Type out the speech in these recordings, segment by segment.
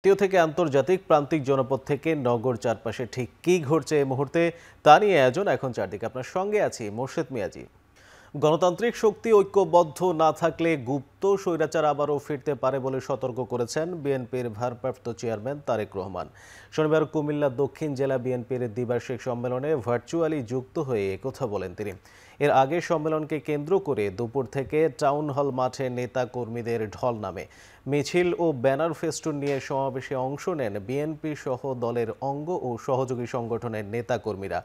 জাতীয় থেকে আন্তর্জাতিক প্রান্তিক জনপদ থেকে নগর চারপাশে ঠিক কী ঘটছে এই মুহূর্তে তা নিয়ে আয়োজন এখন চারদিকে। আপনার সঙ্গে আছি মোর্শেদ মিয়াজি। গণতান্ত্রিক শক্তি ঐক্যবদ্ধ না থাকলে গুপ্ত স্বৈরাচার আবারও ফিরতে পারে বলে সতর্ক করেছেন বিএনপির ভারপ্রাপ্ত চেয়ারম্যান তারেক রহমান। শনিবার কুমিল্লা দক্ষিণ জেলা বিএনপির দ্বিবার্ষিক সম্মেলনে ভার্চুয়ালি যুক্ত হয়ে একথা বলেন তিনি। এর আগে সম্মেলনকে কেন্দ্র করে দুপুর থেকে টাউন হল মাঠে নেতা কর্মীদের ঢল নামে। মিছিল ও ব্যানার ফেস্টুন নিয়ে সমাবেশে অংশ নেন বিএনপি সহ দলের অঙ্গ ও সহযোগী সংগঠনের নেতাকর্মীরা।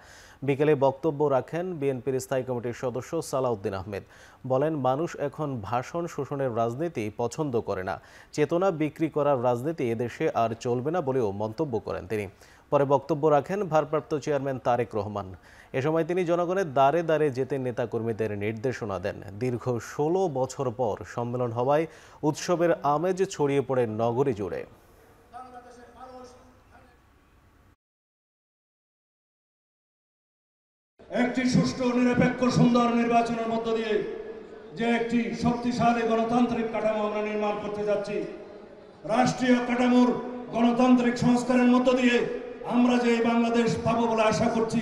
বিকেলে বক্তব্য রাখেন বিএনপির স্থায়ী কমিটির সদস্য সালাউদ্দিন আহমেদ। বলেন, মানুষ এখন ভাষণ শোষণের রাজনীতি পছন্দ করে না, চেতনা বিক্রি করার রাজনীতি এদেশে আর চলবে না বলেও মন্তব্য করেন তিনি। পরে বক্তব্য রাখেন ভারপ্রাপ্ত চেয়ারম্যান তারেক রহমান। এ সময় তিনি জনগণের দ্বারে দ্বারে যেতে নেতাকর্মীদের নির্দেশনা দেন। দীর্ঘ ১৬ বছর পর সম্মেলন হওয়ায় উৎসবের আমেজ ছড়িয়ে পড়ে নগরী জুড়ে। একটি সুষ্ঠু নিরপেক্ষ সুন্দর নির্বাচনের মধ্য দিয়ে যে একটি শক্তিশালী গণতান্ত্রিক কাঠামো আমরা নির্মাণ করতে যাচ্ছি, রাষ্ট্রীয় কাঠামোর গণতান্ত্রিক সংস্কারের মধ্য দিয়ে আমরা যে বাংলাদেশ পাবো বলে আশা করছি,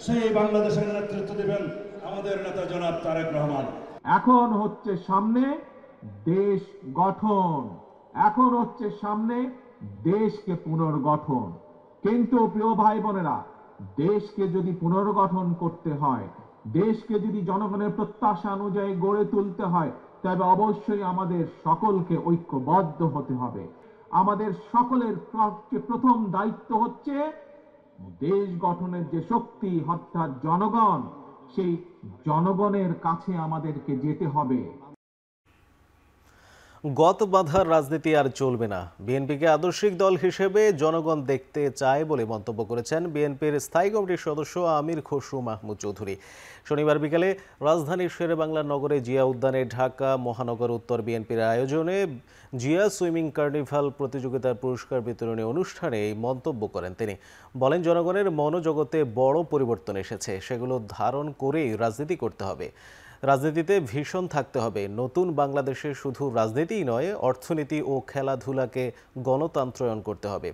সেই বাংলাদেশের নেতৃত্ব দেবেন আমাদের নেতা জনাব তারেক রহমান। এখন হচ্ছে সামনে দেশ গঠন, এখন হচ্ছে সামনে দেশকে পুনর্গঠন। কিন্তু প্রিয় ভাই বোনেরা, দেশকে যদি পুনর্গঠন করতে হয়, দেশকে যদি জনগণের প্রত্যাশা অনুযায়ী গড়ে তুলতে হয়, তবে অবশ্যই আমাদের সকলকে ঐক্যবদ্ধ হতে হবে। আমাদের সকলের প্রথম দায়িত্ব হচ্ছে দেশ গঠনের যে শক্তি অর্থাৎ জনগণ, সেই জনগণের কাছে আমাদেরকে যেতে হবে। গত বাঁধার রাজনীতি আর চলবে না। বিএনপিকে আদর্শিক দল হিসেবে জনগণ দেখতে চায় বলে মন্তব্য করেছেন বিএনপির স্থায়ী কমিটির সদস্য আমির খসরু মাহমুদ চৌধুরী। শনিবার বিকেলে রাজধানীর শেরেবাংলা নগরে জিয়া উদ্যানে ঢাকা মহানগর উত্তর বিএনপির আয়োজনে জিয়া সুইমিং কার্নিভাল প্রতিযোগিতার পুরস্কার বিতরণী অনুষ্ঠানে এই মন্তব্য করেন তিনি। বলেন, জনগণের মনোজগতে বড় পরিবর্তন এসেছে, সেগুলো ধারণ করেই রাজনীতি করতে হবে। রাজনীতিতে ভীষণ থাকতে হবে। নতুন বাংলাদেশে শুধু রাজনীতিই নয়, অর্থনীতি ও খেলাধুলাকে গণতন্ত্রায়ন করতে হবে।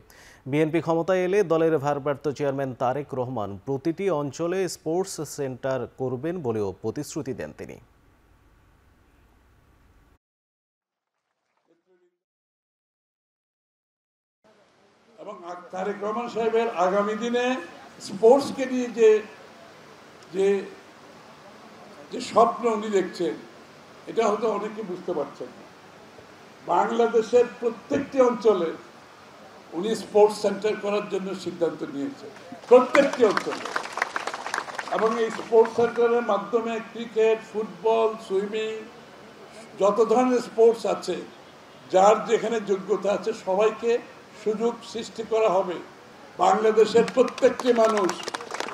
বিএনপি ক্ষমতায় এলে দলের ভারপ্রাপ্ত চেয়ারম্যান তারেক রহমান প্রতিটি অঞ্চলে স্পোর্টস সেন্টার করবেন বলেও প্রতিশ্রুতি দেন তিনি। এবং তারেক রহমান সাহেবের আগামী দিনে স্পোর্টসকে নিয়ে যে যে স্বপ্ন উনি দেখছেন, এটা হয়তো অনেকে বুঝতে পারছেন না। বাংলাদেশের প্রত্যেকটি অঞ্চলে উনি স্পোর্টস সেন্টার করার জন্য সিদ্ধান্ত নিয়েছেন, প্রত্যেকটি অঞ্চলে। এবং এই স্পোর্টস সেন্টারের মাধ্যমে ক্রিকেট, ফুটবল, সুইমিং, যত ধরনের স্পোর্টস আছে, যার যেখানে যোগ্যতা আছে সবাইকে সুযোগ সৃষ্টি করা হবে। বাংলাদেশের প্রত্যেকটি মানুষ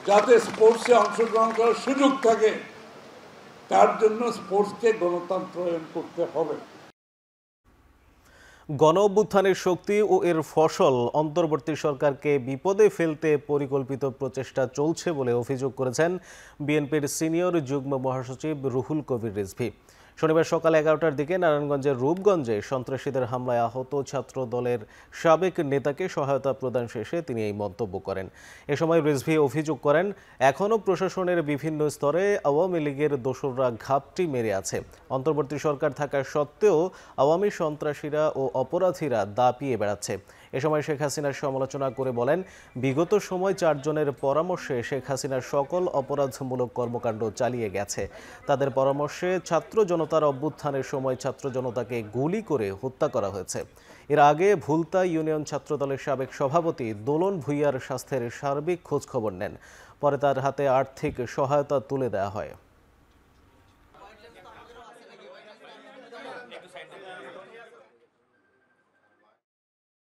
যাতে স্পোর্টসে অংশগ্রহণ করার সুযোগ থাকে, তার জন্য স্পোর্টসকে গণতন্ত্রায়ন করতে হবে। গণ অভ্যুত্থানের শক্তি ও এর ফসল অন্তর্বর্তী সরকারকে বিপদে ফেলতে পরিকল্পিত প্রচেষ্টা চলছে বলে অভিযোগ করেছেন বিএনপির সিনিয়র যুগ্ম মহাসচিব রুহুল কবির রিজভী। শনিবার সকাল 11টার দিকে নারায়ণগঞ্জের রূপগঞ্জে সন্ত্রাসীদের হামলায় আহত ছাত্র দলের সাবেক নেতাকে সহায়তা প্রদান শেষে তিনি এই মন্তব্য করেন। এ সময় রিজভী অভিযোগ করেন, এখনও প্রশাসনের বিভিন্ন স্তরে আওয়ামী লীগের দোসররা ঘাপটি মেরে আছে। অন্তর্বর্তী সরকার থাকা সত্ত্বেও আওয়ামী সন্ত্রাসীরা ও অপরাধীরা দাপিয়ে বেড়াচ্ছে। এ সময় শেখ হাসিনার সমালোচনা করে বলেন, বিগত সময় 4 জনের পরামর্শে শেখ হাসিনার সকল অপরাধমূলক কর্মকাণ্ড চালিয়ে গেছে। তাদের পরামর্শে ছাত্র জনতার অভ্যুত্থানের সময় ছাত্র জনতাকে গুলি করে হত্যা করা হয়েছে। এর আগে ভুলতা ইউনিয়ন ছাত্রদলের সাবেক সভাপতি দোলন ভূঁইয়ার স্বাস্থ্যের সার্বিক খোঁজখবর নেন। পরে তার হাতে আর্থিক সহায়তা তুলে দেওয়া হয়।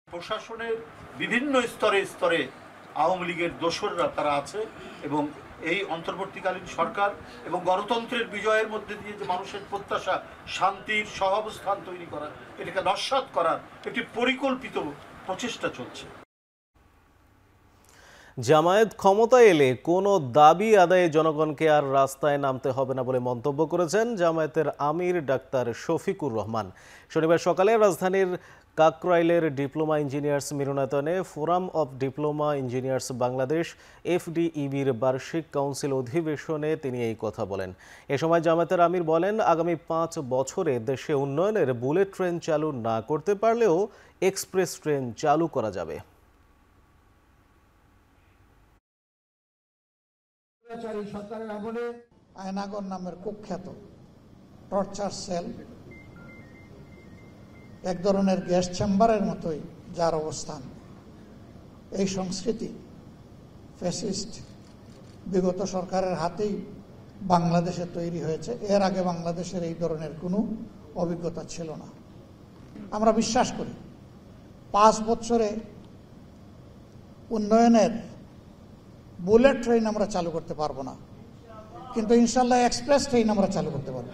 প্রশাসনের বিভিন্ন স্তরে স্তরে আওয়ামী লীগের দোসররা তারা আছে এবং এই অন্তর্বর্তীকালীন সরকার এবং গণতন্ত্রের বিজয়ের মধ্যে দিয়ে যে মানুষের প্রত্যাশা শান্তির সহাবস্থান তৈরি করা, এটাকে নস্যাৎ করার একটি পরিকল্পিত প্রচেষ্টা চলছে। জামায়াত ক্ষমতায় এলে কোনো দাবি আদায়ে জনগণকে আর রাস্তায় নামতে হবে না বলে মন্তব্য করেছেন জামায়াতের আমির ডাক্তার শফিকুর রহমান। শনিবার সকালে রাজধানীর কাকরাইলের ডিপ্লোমা ইঞ্জিনিয়ার্স মিলনায়তনে forum of diploma engineers Bangladesh FDEBর বার্ষিক কাউন্সিল অধিবেশনে তিনি এই কথা বলেন। এ সময় জামায়াতের আমির বলেন, আগামী 5 বছরে দেশে উন্নয়নের বুলেট ট্রেন চালু না করতে পারলেও এক্সপ্রেস ট্রেন চালু করা যাবে। সরকারের আমলে আয়নাগর নামের কুখ্যাত টর্চার সেল, এক ধরনের গ্যাস চেম্বারের মতোই যার অবস্থান, এই সংস্কৃতি ফ্যাসিস্ট বিগত সরকারের হাতেই বাংলাদেশে তৈরি হয়েছে। এর আগে বাংলাদেশের এই ধরনের কোনো অভিজ্ঞতা ছিল না। আমরা বিশ্বাস করি 5 বছরে উন্নয়নের বুলেট ট্রেন আমরা চালু করতে পারবো না, কিন্তু ইনশাল্লাহ এক্সপ্রেস ট্রেন আমরা চালু করতে পারবো।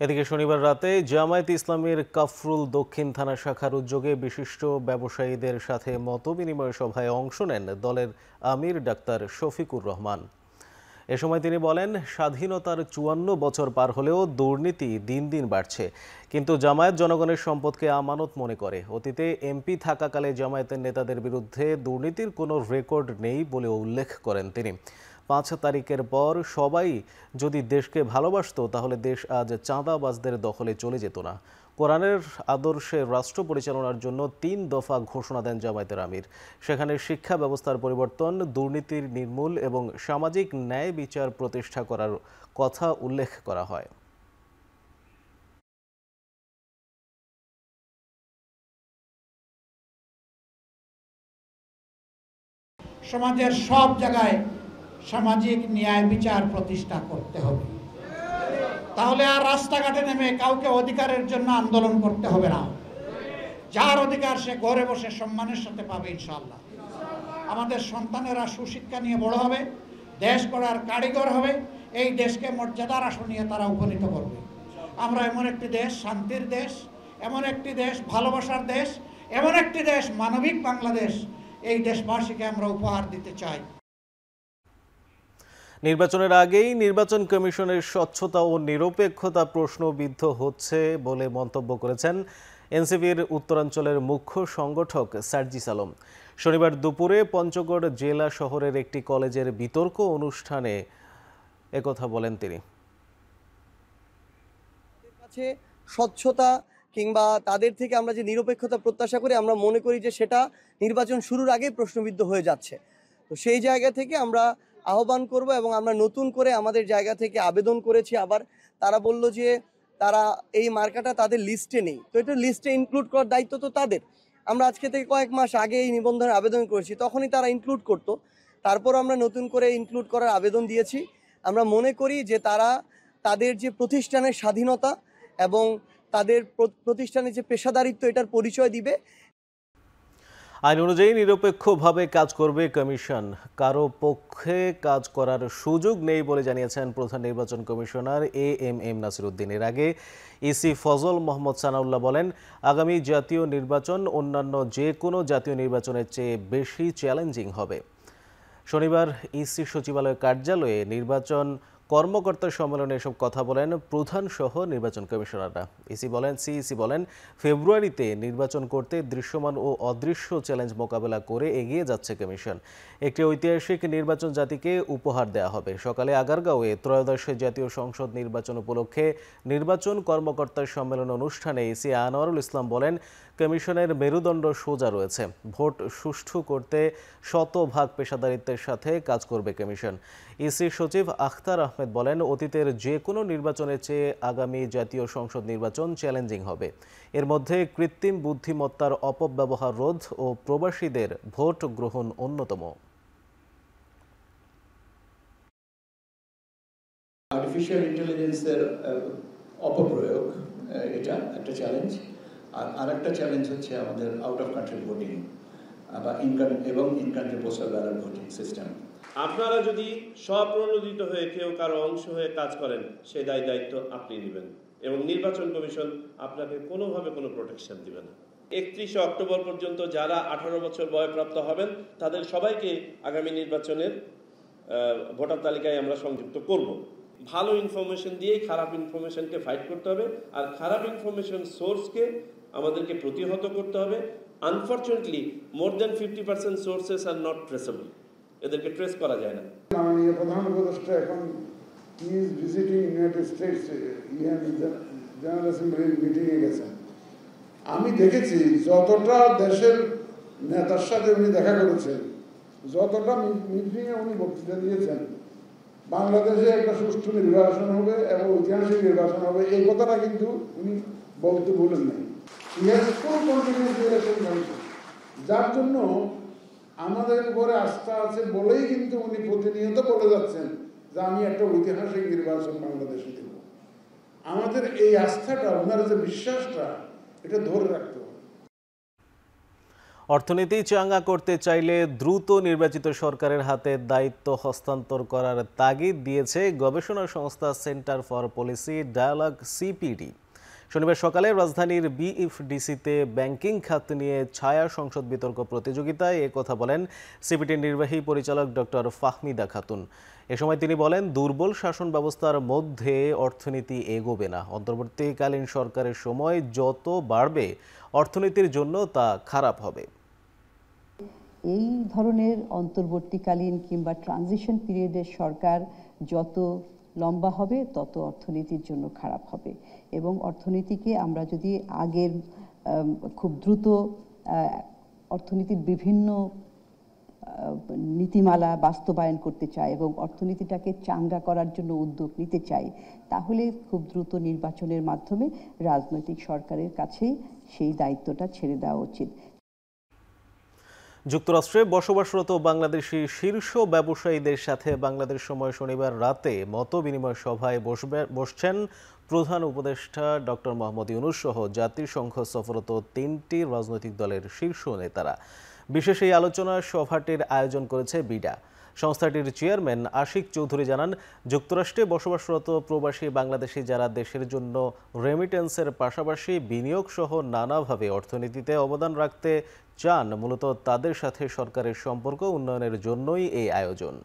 এদিকে শনিবার রাতে জামায়াত ইসলামীর কাফরুল দক্ষিণ থানা শাখার উদ্যোগে বিশিষ্ট ব্যবসায়ীদের সাথে মতবিনিময় সভায় অংশ নেন দলের আমির ডাক্তার শফিকুর রহমান। এ সময় তিনি বলেন, স্বাধীনতার 54 বছর পার হলেও দুর্নীতি দিন দিন বাড়ছে, কিন্তু জামায়াত জনগণের সম্পদকে আমানত মনে করে। অতীতে এমপি থাকাকালে জামায়াতের নেতাদের বিরুদ্ধে দুর্নীতির কোনো রেকর্ড নেই বলে উল্লেখ করেন তিনি। 5 তারিখের পর সবাই যদি দেশকে ভালোবাসতো তাহলে দেশ আজ চাঁদাবাজদের দখলে চলে যেত না। কোরআনের আদর্শে রাষ্ট্র পরিচালনার জন্য 3 দফা ঘোষণা দেন জামায়াতের আমির। সেখানে শিক্ষা ব্যবস্থার পরিবর্তন, দুর্নীতির নির্মূল এবং সামাজিক ন্যায় বিচার প্রতিষ্ঠা করার কথা উল্লেখ করা হয়। সমাজের সব জায়গায় সামাজিক ন্যায় বিচার প্রতিষ্ঠা করতে হবে। তাহলে আর রাস্তাঘাটে নেমে কাউকে অধিকারের জন্য আন্দোলন করতে হবে না। যার অধিকার সে ঘরে বসে সম্মানের সাথে পাবে ইনশাআল্লাহ। আমাদের সন্তানেরা সুশিক্ষা নিয়ে বড় হবে, দেশ গড়ার কারিগর হবে, এই দেশকে মর্যাদার আসনে তারা উপনীত করবে। আমরা এমন একটি দেশ, শান্তির দেশ, এমন একটি দেশ, ভালোবাসার দেশ, এমন একটি দেশ, মানবিক বাংলাদেশ, এই দেশবাসীকে আমরা উপহার দিতে চাই। নির্বাচনের আগেই নির্বাচন কমিশনের স্বচ্ছতা ও নিরপেক্ষতা প্রশ্নবিদ্ধ হচ্ছে বলে মন্তব্য করেছেন এনসিপির উত্তরাঞ্চলের মুখ্য সংগঠক সার্জিস আলম। শনিবার দুপুরে পঞ্চগড় জেলা শহরের একটি কলেজের বিতর্ক অনুষ্ঠানে একথা বলেন তিনি। স্বচ্ছতা কিংবা তাদের থেকে আমরা যে নিরপেক্ষতা প্রত্যাশা করি, আমরা মনে করি যে সেটা নির্বাচন শুরুর আগেই প্রশ্নবিদ্ধ হয়ে যাচ্ছে। তো সেই জায়গা থেকে আমরা আহ্বান করব এবং আমরা নতুন করে আমাদের জায়গা থেকে আবেদন করেছি। আবার তারা বলল যে তারা এই মার্কাটা তাদের লিস্টে নেই, তো এটা লিস্টে ইনক্লুড করার দায়িত্ব তো তাদের। আমরা আজকে থেকে কয়েক মাস আগে এই নিবন্ধনের আবেদন করেছি, তখনই তারা ইনক্লুড করতো। তারপর আমরা নতুন করে ইনক্লুড করার আবেদন দিয়েছি। আমরা মনে করি যে তারা তাদের যে প্রতিষ্ঠানের স্বাধীনতা এবং তাদের প্রতিষ্ঠানের যে পেশাদারিত্ব, এটার পরিচয় দিবে। আইন অনুযায়ী নিরপেক্ষভাবে কাজ করবে কমিশন, কারো পক্ষে কাজ করার সুযোগ নেই বলে জানিয়েছেন প্রধান নির্বাচন কমিশনার AMM নাসির উদ্দিন। এর আগে ইসি ফজল মোহাম্মদ সানাউল্লাহ বলেন, আগামী জাতীয় নির্বাচন অন্যান্য যে কোনো জাতীয় নির্বাচনের চেয়ে বেশি চ্যালেঞ্জিং হবে। শনিবার ইসি সচিবালয় কার্যালয়ে নির্বাচন কর্মকর্তা সম্মেলনে এসব কথা বলেন প্রধান সহ নির্বাচন কমিশনাররা। সিইসি বলেন, ফেব্রুয়ারিতে নির্বাচন করতে দৃশ্যমান ও অদৃশ্য চ্যালেঞ্জ মোকাবেলা করে এগিয়ে যাচ্ছে কমিশন। একটি ঐতিহাসিক নির্বাচন জাতিকে উপহার দেওয়া হবে। সকালে আগারগাঁওয়ে ত্রয়োদশ জাতীয় সংসদ নির্বাচন উপলক্ষে নির্বাচন কর্মকর্তা সম্মেলন অনুষ্ঠানে ইসি আনোয়ারুল ইসলাম বলেন, কমিশনের মেরুদণ্ড সোজা রয়েছে। ভোট সুষ্ঠু করতে শতভাগ পেশাদারিত্বের সাথে কাজ করবে কমিশন। ইসি সচিব আখতার আহমেদ বলেন, অতীতের যে কোনো নির্বাচনের চেয়ে আগামী জাতীয় সংসদ নির্বাচন চ্যালেঞ্জিং হবে। এর মধ্যে কৃত্রিম বুদ্ধিমত্তার অপব্যবহার রোধ ও প্রবাসীদের ভোট গ্রহণ অন্যতম। আর্টিফিশিয়াল ইন্টেলিজেন্সের অপপ্রয়োগ, এটা একটা চ্যালেঞ্জ। আর আরেকটা চ্যালেঞ্জ হচ্ছে আমাদের আউট অফ কান্ট্রি ভোটিং বা in country postal ballot voting system. আপনারা যদি স্বপ্রণোদিত হয়ে কেউ কারো অংশ হয়ে কাজ করেন, সেই দায়িত্ব আপনি নেবেন এবং নির্বাচন কমিশন আপনাকে কোনোভাবে কোনো প্রোটেকশন দিবে না। 31 অক্টোবর পর্যন্ত যারা 18 বছর বয়প্রাপ্ত হবেন তাদের সবাইকে আগামী নির্বাচনের ভোটার তালিকায় আমরা সংযুক্ত করব। ভালো ইনফরমেশন দিয়েই খারাপ ইনফরমেশনকে ফাইট করতে হবে, আর খারাপ ইনফরমেশন সোর্সকে আমাদেরকে প্রতিহত করতে হবে। Unfortunately more than 50% sources are not traceable, এদেরকে ট্রেস করা যায় না। মাননীয় প্রধান উপদেষ্টা এখন he is visiting United States, general অ্যাসেম্বলির মিটিংয়ে গেছেন। আমি দেখেছি যতটা দেশের নেতার সাথে উনি দেখা করেছেন, যতটা মিটিংয়ে উনি বক্তৃতা দিয়েছেন, বাংলাদেশে একটা সুষ্ঠু নির্বাচন হবে এবং ঐতিহাসিক নির্বাচন হবে, এই কথাটা কিন্তু উনি বলতে ভুলেন নাই। যার জন্য আমাদের উপরে আস্থা আছে বলেই কিন্তু উনি প্রতিনিয়ত বলে যাচ্ছেন যে আমি একটা ঐতিহাসিক নির্বাচন বাংলাদেশে দেব। আমাদের এই আস্থাটা, ওনার যে বিশ্বাসটা, এটা ধরে রাখতে হবে। অর্থনীতি চাঙ্গা করতে চাইলে দ্রুত নির্বাচিত সরকারের হাতে দায়িত্ব হস্তান্তর করার তাগিদ দিয়েছে গবেষণা সংস্থা Centre for Policy Dialogue CPD. শনিবার সকালে রাজধানীর বিএফডিসিতে ব্যাংকিং খাত নিয়ে ছায়া সংসদ বিতর্ক প্রতিযোগিতায় কথা বলেন সিপিডির নির্বাহী পরিচালক ডক্টর ফাহমিদা খাতুন। এ সময় তিনি বলেন, দুর্বল শাসন ব্যবস্থার মধ্যে অর্থনীতি এগোবে না। অন্তর্বর্তীকালীন সরকারের সময় যত বাড়বে অর্থনীতির জন্য তা খারাপ হবে। এই ধরনের অন্তর্বর্তীকালীন কিংবা ট্রানজিশন পিরিয়ডের সরকার যত লম্বা হবে তত অর্থনীতির জন্য খারাপ হবে, এবং অর্থনীতিকে আমরা যদি আগের খুব দ্রুত অর্থনীতির বিভিন্ন নীতিমালা বাস্তবায়ন করতে চাই এবং অর্থনীতিটাকে চাঙ্গা করার জন্য উদ্যোগ নিতে চাই, তাহলে খুব দ্রুত নির্বাচনের মাধ্যমে রাজনৈতিক সরকারের কাছেই সেই দায়িত্বটা ছেড়ে দেওয়া উচিত। যুক্তরাষ্ট্রে বসবাসরত বাংলাদেশি শীর্ষ ব্যবসায়ীদের সাথে বাংলাদেশ সময় শনিবার রাতে মতবিনিময় সভায় বসছেন প্রধান উপদেষ্টা ডক্টর মোহাম্মদ ইউনূস সহ জাতিসংঘ সফররত 3টি রাজনৈতিক দলের শীর্ষ নেতারা। বিশেষ এই আলোচনা সভাটির আয়োজন করেছে বিডা। সংস্থাটির চেয়ারম্যান আশিক চৌধুরী জানান, যুক্তরাষ্ট্রে বসবাসরত প্রবাসী বাংলাদেশি যারা দেশের জন্য রেমিটেন্সের পাশাপাশি বিনিয়োগ সহ নানাভাবে অর্থনীতিতে অবদান রাখতে চান, মূলত তাদের সাথে সরকারের সম্পর্ক উন্নয়নের জন্যই এই আয়োজন।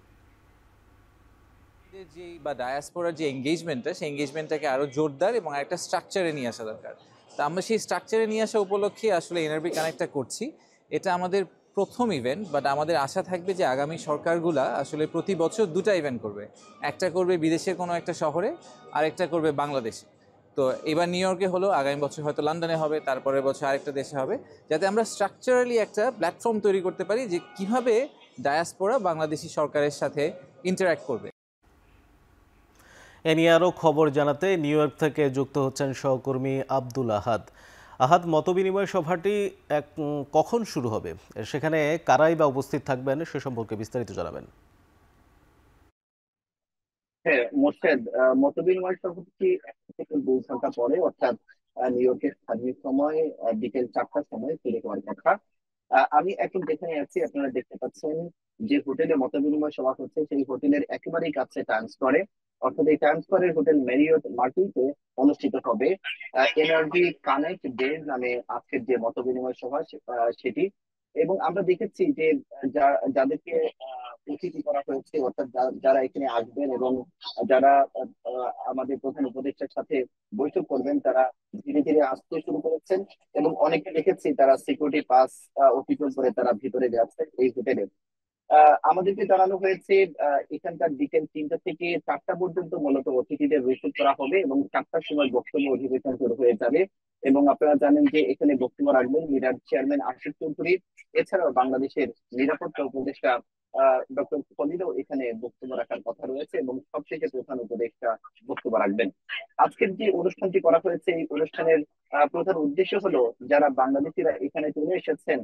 বা ডায়াসপোরার যে এঙ্গেজমেন্টটা, সেই এঙ্গেজমেন্টটাকে আরো জোরদার এবং একটা স্ট্রাকচারে নিয়ে আসা দরকার। তা আমরা সেই স্ট্রাকচারে নিয়ে আসা উপলক্ষে আসলে এনআরবি কানেক্টটা করছি। এটা আমাদের প্রথম ইভেন্ট, বাট আমাদের আশা থাকবে যে আগামী সরকারগুলা আসলে প্রতি বছর 2টা ইভেন্ট করবে। একটা করবে বিদেশের কোনো একটা শহরে, আর একটা করবে বাংলাদেশে। তো এবার নিউ ইয়র্কে হলো, আগামী বছর হয়তো লন্ডনে হবে, তারপরের বছর আরেকটা দেশে হবে, যাতে আমরা স্ট্রাকচারালি একটা প্ল্যাটফর্ম তৈরি করতে পারি যে কিভাবে ডায়াসপোরা বাংলাদেশি সরকারের সাথে ইন্টারঅ্যাক্ট করবে। এ নিয়ে আরও খবর জানাতে নিউ ইয়র্ক থেকে যুক্ত হচ্ছেন সহকর্মী আব্দুল আহাদ। আহাদ, মতবিনিময় সভাটি কখন শুরু হবে, সেখানে কারাই বা উপস্থিত থাকবেন, সে সম্পর্কে বিস্তারিত জানাবেন। হ্যাঁ মোর্শেদ, মতবিনিময় সভাটি 1 থেকে 2 ঘন্টা পরে, অর্থাৎ নিউ ইয়র্কের স্থানীয় সময় বিকেল 4টার সময় শুরু হওয়ার কথা। আমি এখন যেখানে আছি আপনারা দেখতে পাচ্ছেন যে হোটেলে মতবিনিময় সভা হচ্ছে, সেই হোটেলের একেবারেই কাছে টাইমস স্কয়ারে, অর্থাৎ এই টাইমস স্কয়ারের হোটেল ম্যারিয়ট মার্টিনতে অনুষ্ঠিত হবে এনআরবি কানেক্ট ডেজ নামে আজকের যে মতবিনিময় সভা সেটি। এবং আমরা দেখেছি যে যাদেরকে অতিথি করা হয়েছে, অর্থাৎ যারা এখানে আসবেন এবং যারা আমাদের প্রধান উপদেষ্টার সাথে বৈঠক করবেন, তারা ধীরে ধীরে আসতে শুরু করেছেন এবং অনেকে দেখেছি তারা সিকিউরিটি পাস অতিক্রম করে তারা ভিতরে যাচ্ছে এই হোটেলে। আমাদেরকে জানানো হয়েছে এখানকার বিকেল 3টা থেকে 4টা পর্যন্ত মূলত অতিথিদের রিসিভ করা হবে এবং 4টার সময় বক্তব্য অধিবেশন শুরু হয়ে যাবে। এবং আপনারা জানেন যে এখানে বক্তব্য রাখবেন বিডার চেয়ারম্যান আশিক চৌধুরী, এছাড়াও বাংলাদেশের নিরাপত্তা উপদেষ্টা ডক্টর খলিলও এখানে বক্তব্য রাখার কথা রয়েছে এবং সবশেষে প্রধান উপদেষ্টা বক্তব্য রাখবেন। আজকের যে অনুষ্ঠানটি করা হয়েছে, এই অনুষ্ঠানের প্রধান উদ্দেশ্য হলো যারা বাংলাদেশিরা এখানে চলে এসেছেন,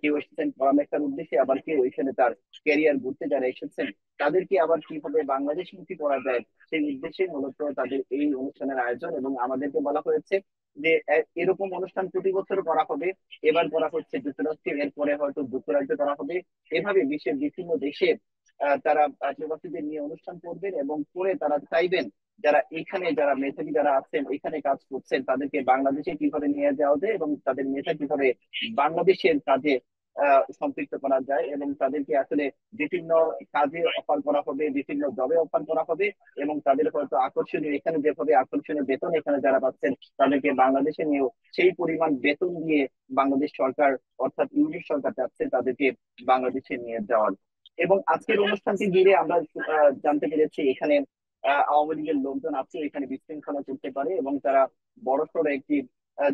কেউ এসেছেন পড়ালেখার উদ্দেশ্যে, আবার কেউ এখানে তার ক্যারিয়ার ঘুরতে যারা এসেছেন, তাদেরকে আবার কিভাবে বাংলাদেশমুখী করা যায় সেই উদ্দেশ্যে মূলত তাদের এই অনুষ্ঠানের আয়োজন। এবং আমাদেরকে বলা হয়েছে যে এরকম অনুষ্ঠান প্রতি বছর করা হবে। এবার করা হচ্ছে যুক্তরাষ্ট্রে, এরপরে হয়তো যুক্তরাজ্যে করা হবে। এভাবে বিশ্বের বিভিন্ন দেশে তারা প্রবাসীদের নিয়ে অনুষ্ঠান করবেন এবং করে তারা চাইবেন যারা এখানে যারা মেধাবী যারা আছেন এখানে কাজ করছেন তাদেরকে বাংলাদেশে কিভাবে নিয়ে যাওয়া যায় এবং তাদের মেধা কিভাবে বাংলাদেশের কাজে সম্পৃক্ত করা যায় এবং তাদেরকে আসলে বিভিন্ন কাজে অফার করা হবে, বিভিন্ন জবে অফার করা হবে এবং তাদের হয়তো আকর্ষণীয়, এখানে যেভাবে আকর্ষণীয় বেতন এখানে যারা পাচ্ছেন তাদেরকে বাংলাদেশে নিয়েও সেই পরিমাণ বেতন দিয়ে বাংলাদেশ সরকার অর্থাৎ ইউনিট সরকার চাচ্ছে তাদেরকে বাংলাদেশে নিয়ে যাওয়ার। এবং আজকের অনুষ্ঠানটি ঘিরে আমরা জানতে পেরেছি এখানে আওয়ামী লীগের লোকজন আছে, এখানে বিশৃঙ্খলা করতে পারে এবং তারা বড়সড় একটি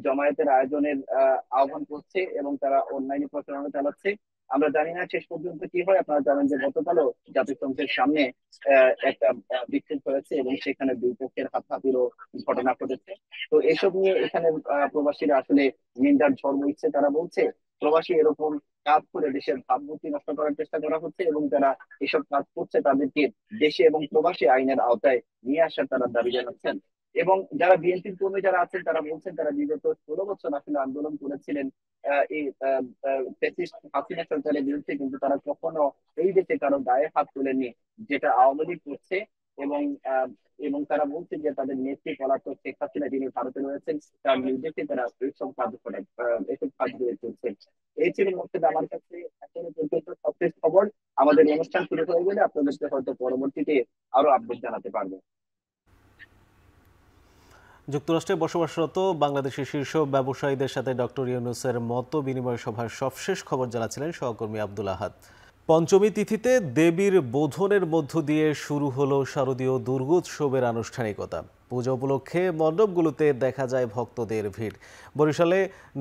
জমায়েতের আয়োজনের আহ্বান করছে এবং তারা অনলাইনে প্রচারণা চালাচ্ছে। আমরা জানি না শেষ পর্যন্ত কি হয়। আপনারা জানেন যে গতকালও জাতিসংঘের সামনে একটা বিক্ষোভ হয়েছে এবং সেখানে দুই পক্ষের হাতাহাতিরও ঘটনা ঘটেছে। তো এসব নিয়ে এখানে প্রবাসীরা আসলে নিন্দার ঝড় বইছে। তারা বলছে প্রবাসী এরকম কাজ করে দেশের ভাবমূর্তি নষ্ট করার চেষ্টা করা হচ্ছে এবং যারা এসব কাজ করছে তাদেরকে দেশে এবং প্রবাসী আইনের আওতায় নিয়ে আসার তারা দাবি জানাচ্ছেন। এবং যারা বিএনপির কর্মী যারা আছেন তারা বলছেন তারা বিগত 16 বছর আসলে আন্দোলন করেছিলেন এই ফ্যাসিস্ট হাসিনা সরকারের বিরুদ্ধে, কিন্তু তারা কখনো এই দেশে কারো গায়ে হাত তোলেননি যেটা আওয়ামী লীগ করছে। এবং এবং তারা বলছে যে তাদের নেত্রী পলাতক শেখ হাসিনা যিনি ভারতে রয়েছেন তার নির্দেশে তারা এইসব কাজ করে এসব কাজগুলো করছেন। এই ছিল মধ্যে আমার কাছে এখনো পর্যন্ত সবশেষ খবর। আমাদের অনুষ্ঠান শুরু হয়ে গেলে আপনাদেরকে হয়তো পরবর্তীতে আরো আপডেট জানাতে পারবো। যুক্তরাষ্ট্রে বসবাসরত বাংলাদেশের শীর্ষ ব্যবসায়ীদের সাথে ডক্টর ইউনূসের মত বিনিময় সভার সবশেষ খবর জানাচ্ছিলেন সহকর্মী আব্দুল আহাদ। পঞ্চমী তিথিতে দেবীর বোধনের মধ্য দিয়ে শুরু হলো শারদীয় দুর্গোৎসবের আনুষ্ঠানিকতা। পূজা উপলক্ষে মণ্ডপগুলোতে দেখা যায় ভক্তদের ভিড়। বরিশালে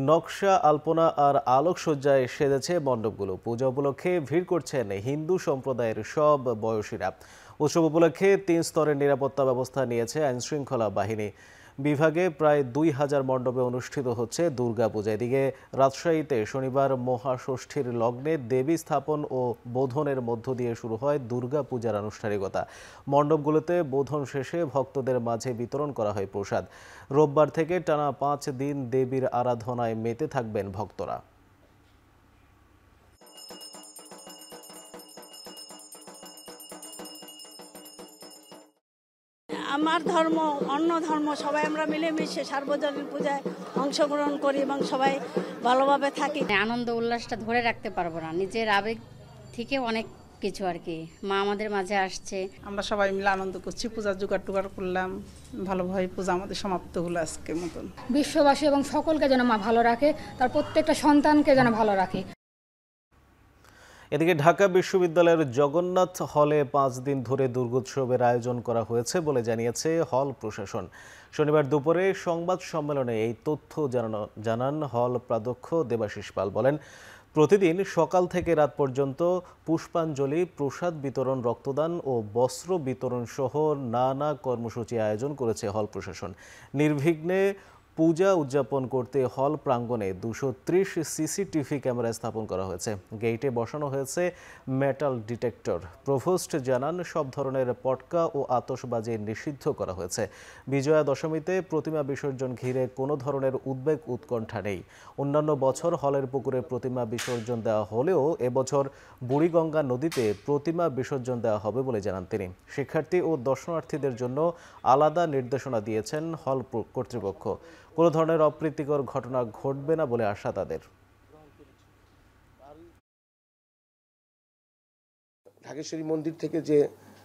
নকশা, আলপনা আর আলোকসজ্জায় সেজেছে মণ্ডপগুলো। পূজা উপলক্ষে ভিড় করছেন হিন্দু সম্প্রদায়ের সব বয়সীরা। উৎসব উপলক্ষে 3 স্তরের নিরাপত্তা ব্যবস্থা নিয়েছে আইনশৃঙ্খলা বাহিনী। বিভাগে প্রায় 2000 মণ্ডপে অনুষ্ঠিত হচ্ছে দুর্গাপূজা। এদিকে রাজশাহীতে শনিবার মহাষষ্ঠীর লগ্নে দেবী স্থাপন ও বোধনের মধ্য দিয়ে শুরু হয় দুর্গাপূজার আনুষ্ঠানিকতা। মণ্ডপগুলোতে বোধন শেষে ভক্তদের মাঝে বিতরণ করা হয় প্রসাদ। রোববার থেকে টানা 5 দিন দেবীর আরাধনায় মেতে থাকবেন ভক্তরা। আমার ধর্ম, অন্য ধর্ম সবাই আমরা মিলেমিশে সার্বজনীন পূজায় অংশগ্রহণ করি এবং সবাই ভালোভাবে থাকি। আনন্দ উল্লাসটা ধরে রাখতে পারবো না, নিজের আবেগ থেকে অনেক কিছু আর কি। মা আমাদের মাঝে আসছে, আমরা সবাই মিলে আনন্দ করছি, পূজার জোগাড় টোগাড় করলাম, ভালোভাবে পূজা আমাদের সমাপ্ত হলো আজকের মতন। বিশ্ববাসী এবং সকলকে যেন মা ভালো রাখে, তার প্রত্যেকটা সন্তানকে যেন ভালো রাখে। এদিকে ঢাকা বিশ্ববিদ্যালয়ের জগন্নাথ হলে 5 দিন ধরে দুর্গোৎসবের আয়োজন করা হয়েছে বলে জানিয়েছে হল প্রশাসন। শনিবার দুপুরে সংবাদ সম্মেলনে এই তথ্য জানান হল প্রাধ্যক্ষ দেবাশিস পাল। বলেন, প্রতিদিন সকাল থেকে রাত পর্যন্ত পুষ্পাঞ্জলি, প্রসাদ বিতরণ, রক্তদান ও বস্ত্র বিতরণ সহ নানা কর্মসূচি আয়োজন করেছে হল প্রশাসন। নির্বিঘ্নে পূজা উদযাপন করতে হল প্রাঙ্গণে 230 সিসিটিভি ক্যামেরা স্থাপন করা হয়েছে। গেইটে বসানো হয়েছে মেটাল ডিটেক্টর। প্রভোস্ট জানান, সব ধরনের পটকা ও আতশবাজি নিষিদ্ধ করা হয়েছে। বিজয়া দশমীতে প্রতিমা বিসর্জন ঘিরে কোনো ধরনের উদ্বেগ উৎকণ্ঠা নেই। অন্যান্য বছর হলের পুকুরে প্রতিমা বিসর্জন দেওয়া হলেও এবছর বুড়িগঙ্গা নদীতে প্রতিমা বিসর্জন দেওয়া হবে বলে জানান তিনি। শিক্ষার্থী ও দর্শনার্থীদের জন্য আলাদা নির্দেশনা দিয়েছেন হল কর্তৃপক্ষ। কোনো ধরনের অপ্রীতিকর ঘটনা ঘটবে না বলে আশা তাদের। ঢাকেশ্বরী মন্দির থেকে যে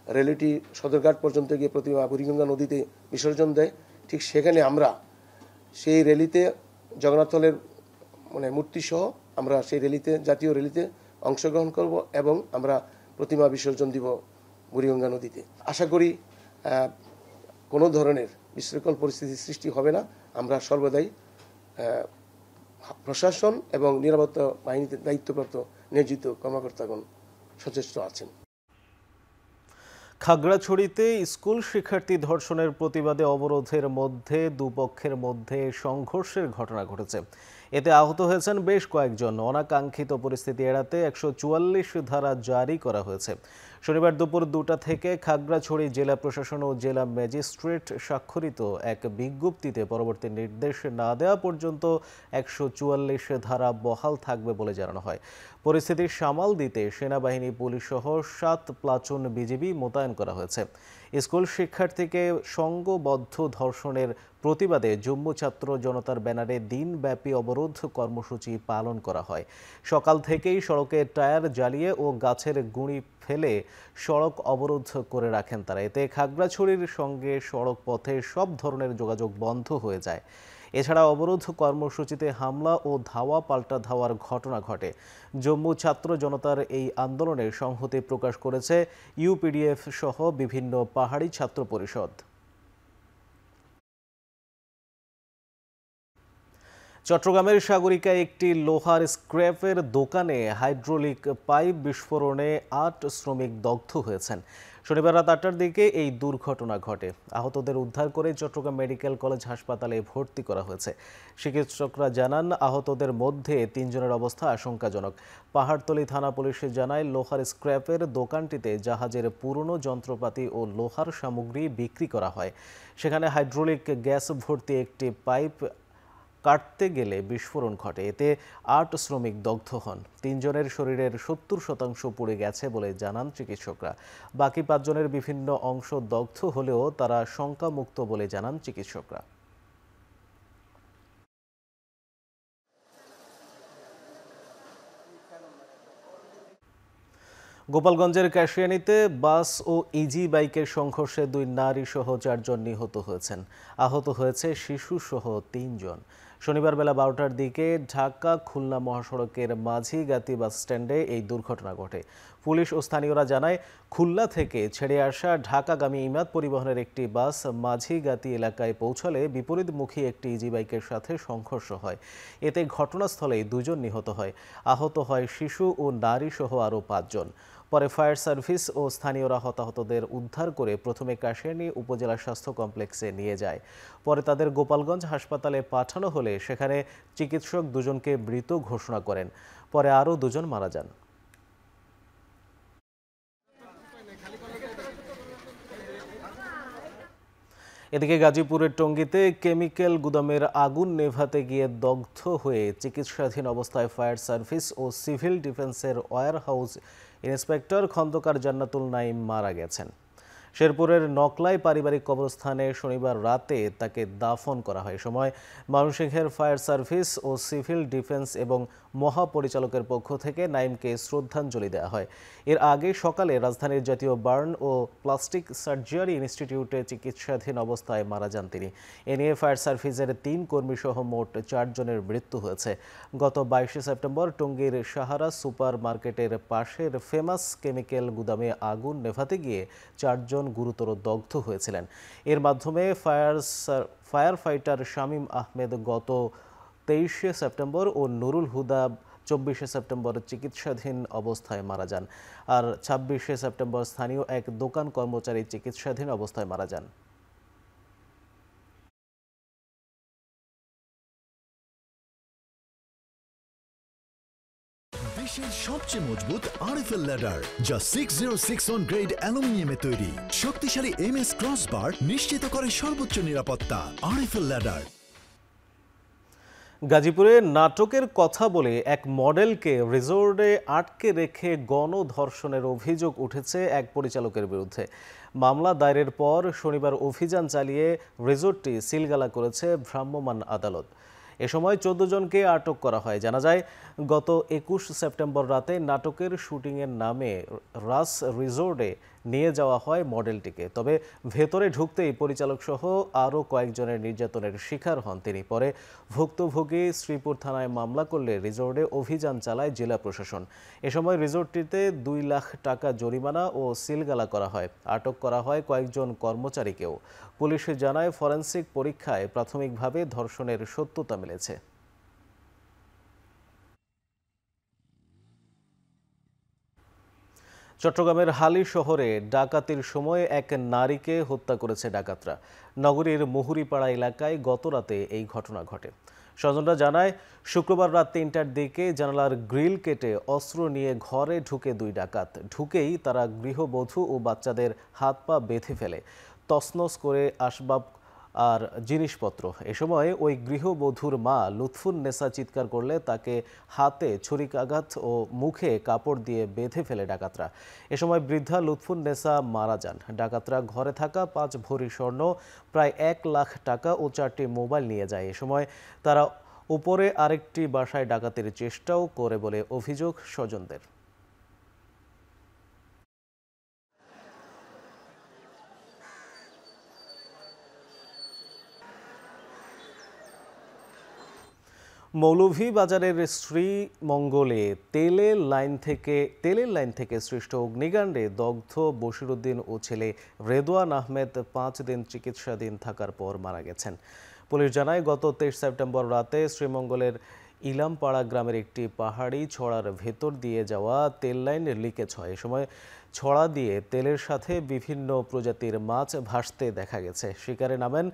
র্যালিটি সদরঘাট পর্যন্ত গিয়ে প্রতিমা বুড়িগঙ্গা নদীতে বিসর্জন দেয়, ঠিক সেখানে আমরা সেই র্যালিতে জগন্নাথ হলের মূর্তি সহ আমরা সেই র্যালিতে, জাতীয় র্যালিতে অংশগ্রহণ করব এবং আমরা প্রতিমা বিসর্জন দিব বুড়িগঙ্গা নদীতে। আশা করি কোনো ধরনের বিশৃঙ্খল পরিস্থিতির সৃষ্টি হবে না। আমরা সর্বদাই প্রশাসন এবং নিরাপত্তা বাহিনীতে দায়িত্বপ্রাপ্ত নিয়োজিত কর্মকর্তাগণ সচেষ্ট আছেন। খাগড়াছড়িতে স্কুল শিক্ষার্থী ধর্ষণের প্রতিবাদে অবরোধের মধ্যে দুপক্ষের মধ্যে সংঘর্ষের ঘটনা ঘটেছে। এতে আহত হয়েছেন বেশ কয়েকজন। অনাকাঙ্ক্ষিত পরিস্থিতি এড়াতে 144 ধারা জারি করা হয়েছে। শনিবার দুপুর 2টা থেকে খাগড়াছড়ি জেলা প্রশাসন ও জেলা ম্যাজিস্ট্রেট স্বাক্ষরিত এক বিজ্ঞপ্তিতে পরবর্তী নির্দেশ না দেওয়া পর্যন্ত 144 ধারা বহাল থাকবে বলে জানানো হয়। পরিস্থিতি সামাল দিতে সেনাবাহিনী, পুলিশ সহ 7 প্লাটুন বিজিবি মোতায়েন করা হয়েছে। স্কুল শিক্ষার্থীকে সংঘবদ্ধ ধর্ষণের প্রতিবাদে জম্মু ছাত্র জনতার ব্যানারে দিনব্যাপী অবরোধ কর্মসূচি পালন করা হয়। সকাল থেকেই সড়কে টায়ার জ্বালিয়ে ও গাছের গুঁড়ি ফেলে সড়ক অবরোধ করে রাখেন তারা। এতে খাগড়াছড়ির সঙ্গে সড়ক পথে সব ধরনের যোগাযোগ বন্ধ হয়ে যায়। এছাড়া অবরোধ কর্মসূচিতে হামলা ও ধাওয়া পাল্টা ধাওয়ার ঘটনা ঘটে। জম্মু ছাত্র জনতার এই আন্দোলনে সংহতি প্রকাশ করেছে ইউপিডিএফ সহ বিভিন্ন পাহাড়ি ছাত্র পরিষদ। চট্টগ্রামের সাগরিকায় একটি লোহার স্ক্র্যাপের দোকানে হাইড্রোলিক পাইপ বিস্ফোরণে ৮ শ্রমিক দগ্ধ হয়েছেন। শনিবার রাত ৮টার দিকে এই দুর্ঘটনা ঘটে। আহতদের উদ্ধার করে চট্টগ্রাম মেডিকেল কলেজ হাসপাতালে ভর্তি করা হয়েছে। চিকিৎসকরা জানান, আহতদের মধ্যে ৩ জনের অবস্থা আশঙ্কাজনক। পাহাড়তলী থানা পুলিশ জানায়, লোহার স্ক্র্যাপের দোকানটিতে জাহাজের পুরনো যন্ত্রপাতি ও লোহার সামগ্রী বিক্রি করা হয়। সেখানে হাইড্রোলিক গ্যাস ভর্তি একটি পাইপ কাটতে গেলে বিস্ফোরণ ঘটে। এতে ৮ শ্রমিক দগ্ধ হন। ৩ জনের শরীরের ৭০% পুড়ে গেছে বলে জানান চিকিৎসকরা। বাকি ৫ জনের বিভিন্ন অংশ দগ্ধ হলেও তারা শঙ্কামুক্ত বলে জানান চিকিৎসকরা। গোপালগঞ্জের কাশিয়ানীতে বাস ও ইজি বাইকের সংঘর্ষে 2 নারী সহ 4 জন নিহত হয়েছেন। আহত হয়েছে শিশু সহ 3 জন। শনিবার বেলা 12টার দিকে ঢাকা খুলনা মহাসড়কের মাঝিগাতি বাস স্ট্যান্ডে এই দুর্ঘটনা ঘটে। পুলিশ ও স্থানীয়রা জানায়, খুলনা থেকে ছেড়ে আসা ঢাকাগামী ইমাদ পরিবহনের একটি বাস মাঝিগাতি এলাকায় পৌঁছালে বিপরীতমুখী একটি ইজি বাইকের সাথে সংঘর্ষ হয়। এতে ঘটনাস্থলেই 2 জন নিহত হয়। আহত হয় শিশু ও নারী সহ আরও 5 জন। পরে ফায়ার সার্ভিস ও স্থানীয়রা হতাহতদের উদ্ধার করে প্রথমে কাশিয়ানী উপজেলা স্বাস্থ্য কমপ্লেক্সে নিয়ে যায়। পরে তাদের গোপালগঞ্জ হাসপাতালে পাঠানো হলে সেখানে চিকিৎসক 2 জনকে মৃত ঘোষণা করেন। পরে আরও 2 জন মারা যান। এদিকে গাজীপুরের টঙ্গীতে কেমিক্যাল গুদামের আগুন নেভাতে গিয়ে দগ্ধ হয়ে চিকিৎসাধীন অবস্থায় ফায়ার সার্ভিস ও সিভিল ডিফেন্সের ওয়্যার হাউস ইন্সপেক্টর খন্দকার জান্নাতুল নাইম মারা গেছেন। শেরপুরের নকলাই পারিবারিক কবরস্থানে শনিবার রাতে তাকে দাফন করা হয়। সময় ময়মনসিংহের ফায়ার সার্ভিস ও সিভিল ডিফেন্স এবং মহাপরিচালকের পক্ষ থেকে নাইমকে শ্রদ্ধাঞ্জলি দেওয়া হয়। এর আগে সকালে রাজধানীর জাতীয় বার্ন ও প্লাস্টিক সার্জারি ইনস্টিটিউটে চিকিৎসাধীন অবস্থায় মারা যান তিনি। এ নিয়ে ফায়ার সার্ভিসের 3 কর্মী সহ মোট 4 জনের মৃত্যু হয়েছে। গত 22 সেপ্টেম্বর টঙ্গীর সাহারা সুপার মার্কেটের পাশের ফেমাস কেমিক্যাল গুদামে আগুন নেভাতে গিয়ে 4 জন গুরুতর দগ্ধ হয়েছিলেন। এর মাধ্যমে ফায়ার ফাইটার শামীম আহমেদ গত 23 সেপ্টেম্বর ও নুরুল হুদা 24 সেপ্টেম্বর চিকিৎসাধীন অবস্থায় মারা যান। আর 26 সেপ্টেম্বর স্থানীয় এক দোকান কর্মচারী চিকিৎসাধীন অবস্থায় মারা যান। দেশের সবচেয়ে মজবুত আরএফএল ল্যাডার, যা 6061 গ্রেড অ্যালুমিনিয়ামে তৈরি। শক্তিশালী এমএস ক্রসবার নিশ্চিত করে সর্বোচ্চ নিরাপত্তা। RFL ladder. গাজীপুরে নাটকের কথা বলে এক মডেলকে রিসোর্টে আটকে রেখে গণধর্ষণের অভিযোগ উঠেছে এক পরিচালকের বিরুদ্ধে। মামলা দায়েরের পর শনিবার অভিযান চালিয়ে রিসোর্টটি সিলগালা করেছে ভ্রাম্যমাণ আদালত। এ সময় 14 জনকে আটক করা হয়। জানা যায়, গত 21 সেপ্টেম্বর রাতে নাটকের শুটিংয়ের নামে রাস রিসোর্টে নিয়ে যাওয়া হয় মডেলটিকে। তবে ভেতরে ঢুকতেই পরিচালক সহ আরও কয়েকজনের নির্যাতনের শিকার হন তিনি। পরে ভুক্তভোগী শ্রীপুর থানায় মামলা করলে রিসোর্টে অভিযান চালায় জেলা প্রশাসন। এ সময় রিসোর্টটিতে 2 লাখ টাকা জরিমানা ও সিলগালা করা হয়। আটক করা হয় কয়েকজন কর্মচারীকেও। পুলিশ জানায়, ফরেনসিক পরীক্ষায় প্রাথমিকভাবে ধর্ষণের সত্যতা মিলেছে। চট্টগ্রামের হালি শহরে ডাকাতির সময় এক নারীকে হত্যা করেছে ডাকাতরা। নগরীর মুহুরিপাড়া এলাকায় গতরাতে এই ঘটনা ঘটে। স্বজনরা জানায়, শুক্রবার রাত 3টার দিকে জানালার গ্রিল কেটে অস্ত্র নিয়ে ঘরে ঢুকে 2 ডাকাত। ঢুকেই তারা গৃহবধূ ও বাচ্চাদের হাত পা বেঁধে ফেলে তছনছ করে আর জিনিসপত্র। এ সময় ওই গৃহবধূর মা লুৎফুন্নেসা চিৎকার করলে তাকে হাতে ছুরিকাঘাত ও মুখে কাপড় দিয়ে বেঁধে ফেলে ডাকাতরা। এ সময় বৃদ্ধা লুৎফুন্নেসা মারা যান। ডাকাতরা ঘরে থাকা 5 ভরি স্বর্ণ, প্রায় 1 লাখ টাকা ও 4টি মোবাইল নিয়ে যায়। এ সময় তারা উপরে আরেকটি বাসায় ডাকাতির চেষ্টাও করে বলে অভিযোগ স্বজনদের। মৌলভীবাজারের শ্রীমঙ্গলে তেলের লাইন থেকে সৃষ্ট অগ্নিকাণ্ডে দগ্ধ বশিরউদ্দিন ও ছেলে রেদওয়ান আহমেদ 5 দিন চিকিৎসাধীন থাকার পর মারা গেছেন। পুলিশ জানায়, গত 23 সেপ্টেম্বর রাতে শ্রীমঙ্গলের ইলামপাড়া গ্রামের একটি পাহাড়ি ছড়ার ভেতর দিয়ে যাওয়া তেল লাইন লিকেজ হয়। এ সময় ছড়া দিয়ে তেলের সাথে বিভিন্ন প্রজাতির মাছ ভাসতে দেখা গেছে। শিকারে নামেন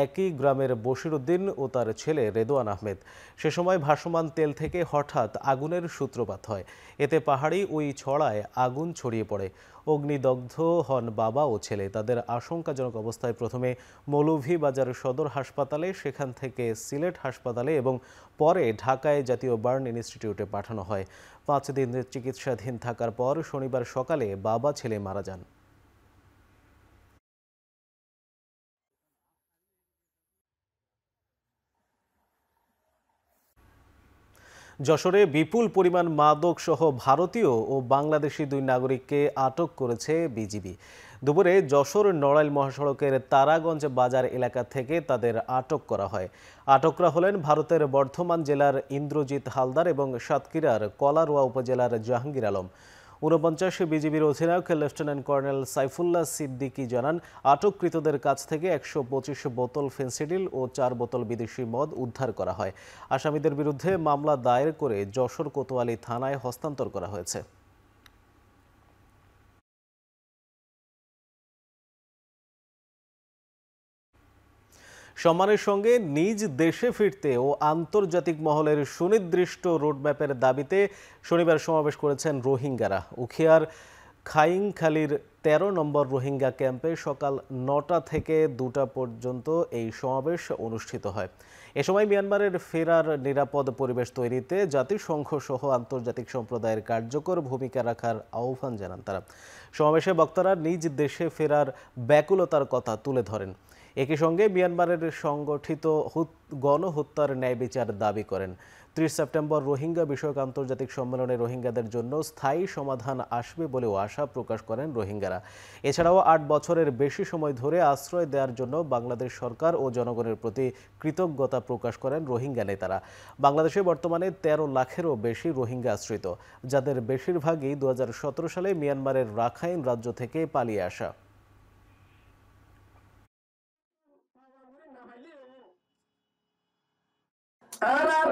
একই গ্রামের বশিরউদ্দিন ও তার ছেলে রেদওয়ান আহমেদ। সে সময় ভাসমান তেল থেকে হঠাৎ আগুনের সূত্রপাত হয়। এতে পাহাড়ি ওই ছড়ায় আগুন ছড়িয়ে পড়ে। অগ্নিদগ্ধ হন বাবা ও ছেলে। তাদের আশঙ্কাজনক অবস্থায় প্রথমে মৌলভীবাজার সদর হাসপাতালে, সেখান থেকে সিলেট হাসপাতালে এবং পরে ঢাকায় জাতীয় বার্ন ইনস্টিটিউটে পাঠানো হয়। 5 দিন চিকিৎসাধীন থাকার পর শনিবার সকালে বাবা ছেলে মারা যান। যশোরে বিপুল পরিমাণ মাদক সহ ভারতীয় ও বাংলাদেশি 2 নাগরিককে আটক করেছে বিজিবি। দুপুরে যশোর নড়াইল মহাসড়কের তারাগঞ্জ বাজার এলাকা থেকে তাদের আটক করা হয়। আটকরা হলেন ভারতের বর্ধমান জেলার ইন্দ্রজিৎ হালদার এবং সাতক্ষীরার কলারোয়া উপজেলার জাহাঙ্গীর আলম। 49 বিজিবির অধিনায়ক লেফটেন্যান্ট কর্নেল সাইফুল্লাহ সিদ্দিকী জানান, আটককৃতদের কাছ থেকে 125 বোতল ফেন্সিডিল ও 4 বোতল বিদেশি মদ উদ্ধার করা হয়। আসামিদের বিরুদ্ধে মামলা দায়ের করে যশোর কোতোয়ালি থানায় হস্তান্তর করা হয়েছে। সম্মানের সঙ্গে নিজ দেশে ফিরতে ও আন্তর্জাতিক মহলের সুনির্দিষ্ট রোডম্যাপের দাবিতে শনিবার সমাবেশ করেছেন রোহিঙ্গারা। উখিয়ার খাইংখালীর 13 নম্বর রোহিঙ্গা ক্যাম্পে সকাল 9টা থেকে 2টা পর্যন্ত এই সমাবেশ অনুষ্ঠিত হয়। এ সময় মিয়ানমারের ফেরার নিরাপদ পরিবেশ তৈরিতে জাতিসংঘ সহ আন্তর্জাতিক সম্প্রদায়ের কার্যকর ভূমিকা রাখার আহ্বান জানান তারা। সমাবেশে বক্তারা নিজ দেশে ফেরার ব্যাকুলতার কথা তুলে ধরেন। একই সঙ্গে মিয়ানমারের সংগঠিত গণহত্যার ন্যায় বিচার দাবি করেন। 30 সেপ্টেম্বর রোহিঙ্গা বিষয়ক আন্তর্জাতিক সম্মেলনে রোহিঙ্গাদের জন্য স্থায়ী সমাধান আসবে বলেও আশা প্রকাশ করেন রোহিঙ্গারা। এছাড়াও 8 বছরের বেশি সময় ধরে আশ্রয় দেওয়ার জন্য বাংলাদেশ সরকার ও জনগণের প্রতি কৃতজ্ঞতা প্রকাশ করেন রোহিঙ্গা নেতারা। বাংলাদেশে বর্তমানে 13 লাখেরও বেশি রোহিঙ্গা আশ্রিত, যাদের বেশিরভাগই 2017 সালে মিয়ানমারের রাখাইন রাজ্য থেকে পালিয়ে আসা। our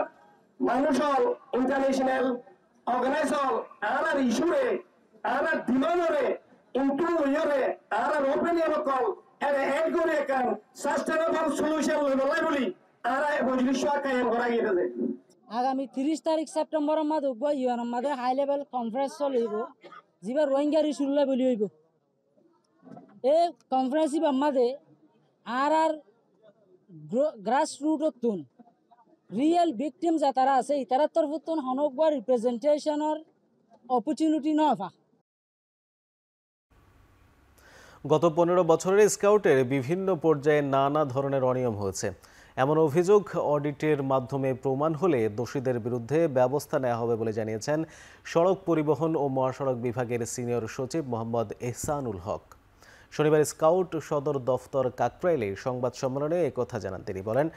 মানুষল ইন্টারন্যাশনাল অর্গানাইজেশন our ইস্যুরে our ডিমান্ডরে ইনক্লুড হইরে our ওপিনিয়ন কল এর হেড করে কান সাস্টেনেবল সলিউশন লইবলাই বলি আমরা মজলিস কায়েম করা গিয়েছে। আগামী 30 তারিখ সেপ্টেম্বর মাদে ইউএন মাদে হাই লেভেল কনফারেন্স চলিব, যিবা রোহিঙ্গার ইস্যু লই বলি হইব। এই কনফারেন্স মাদে আর গ্রাস রুটত তুন রিয়েল ভিকটিম যারা আছে ইতার তরফতন হনকবার রিপ্রেজেন্টেশনের অপরচুনিটি নফা। গত 15 বছরের স্কাউটের বিভিন্ন পর্যায়ে নানা ধরনের অনিয়ম হয়েছে, এমন অভিযোগ অডিটের মাধ্যমে প্রমাণ হলে দোষীদের বিরুদ্ধে ব্যবস্থা নেওয়া হবে বলে জানিয়েছেন সড়ক পরিবহন ও মহাসড়ক বিভাগের সিনিয়র সচিব মোহাম্মদ এহসানুল হক। শনিবার স্কাউট সদর দফতর কাকরাইলে সংবাদ সম্মেলনে একথা জানান তিনি। বলেন,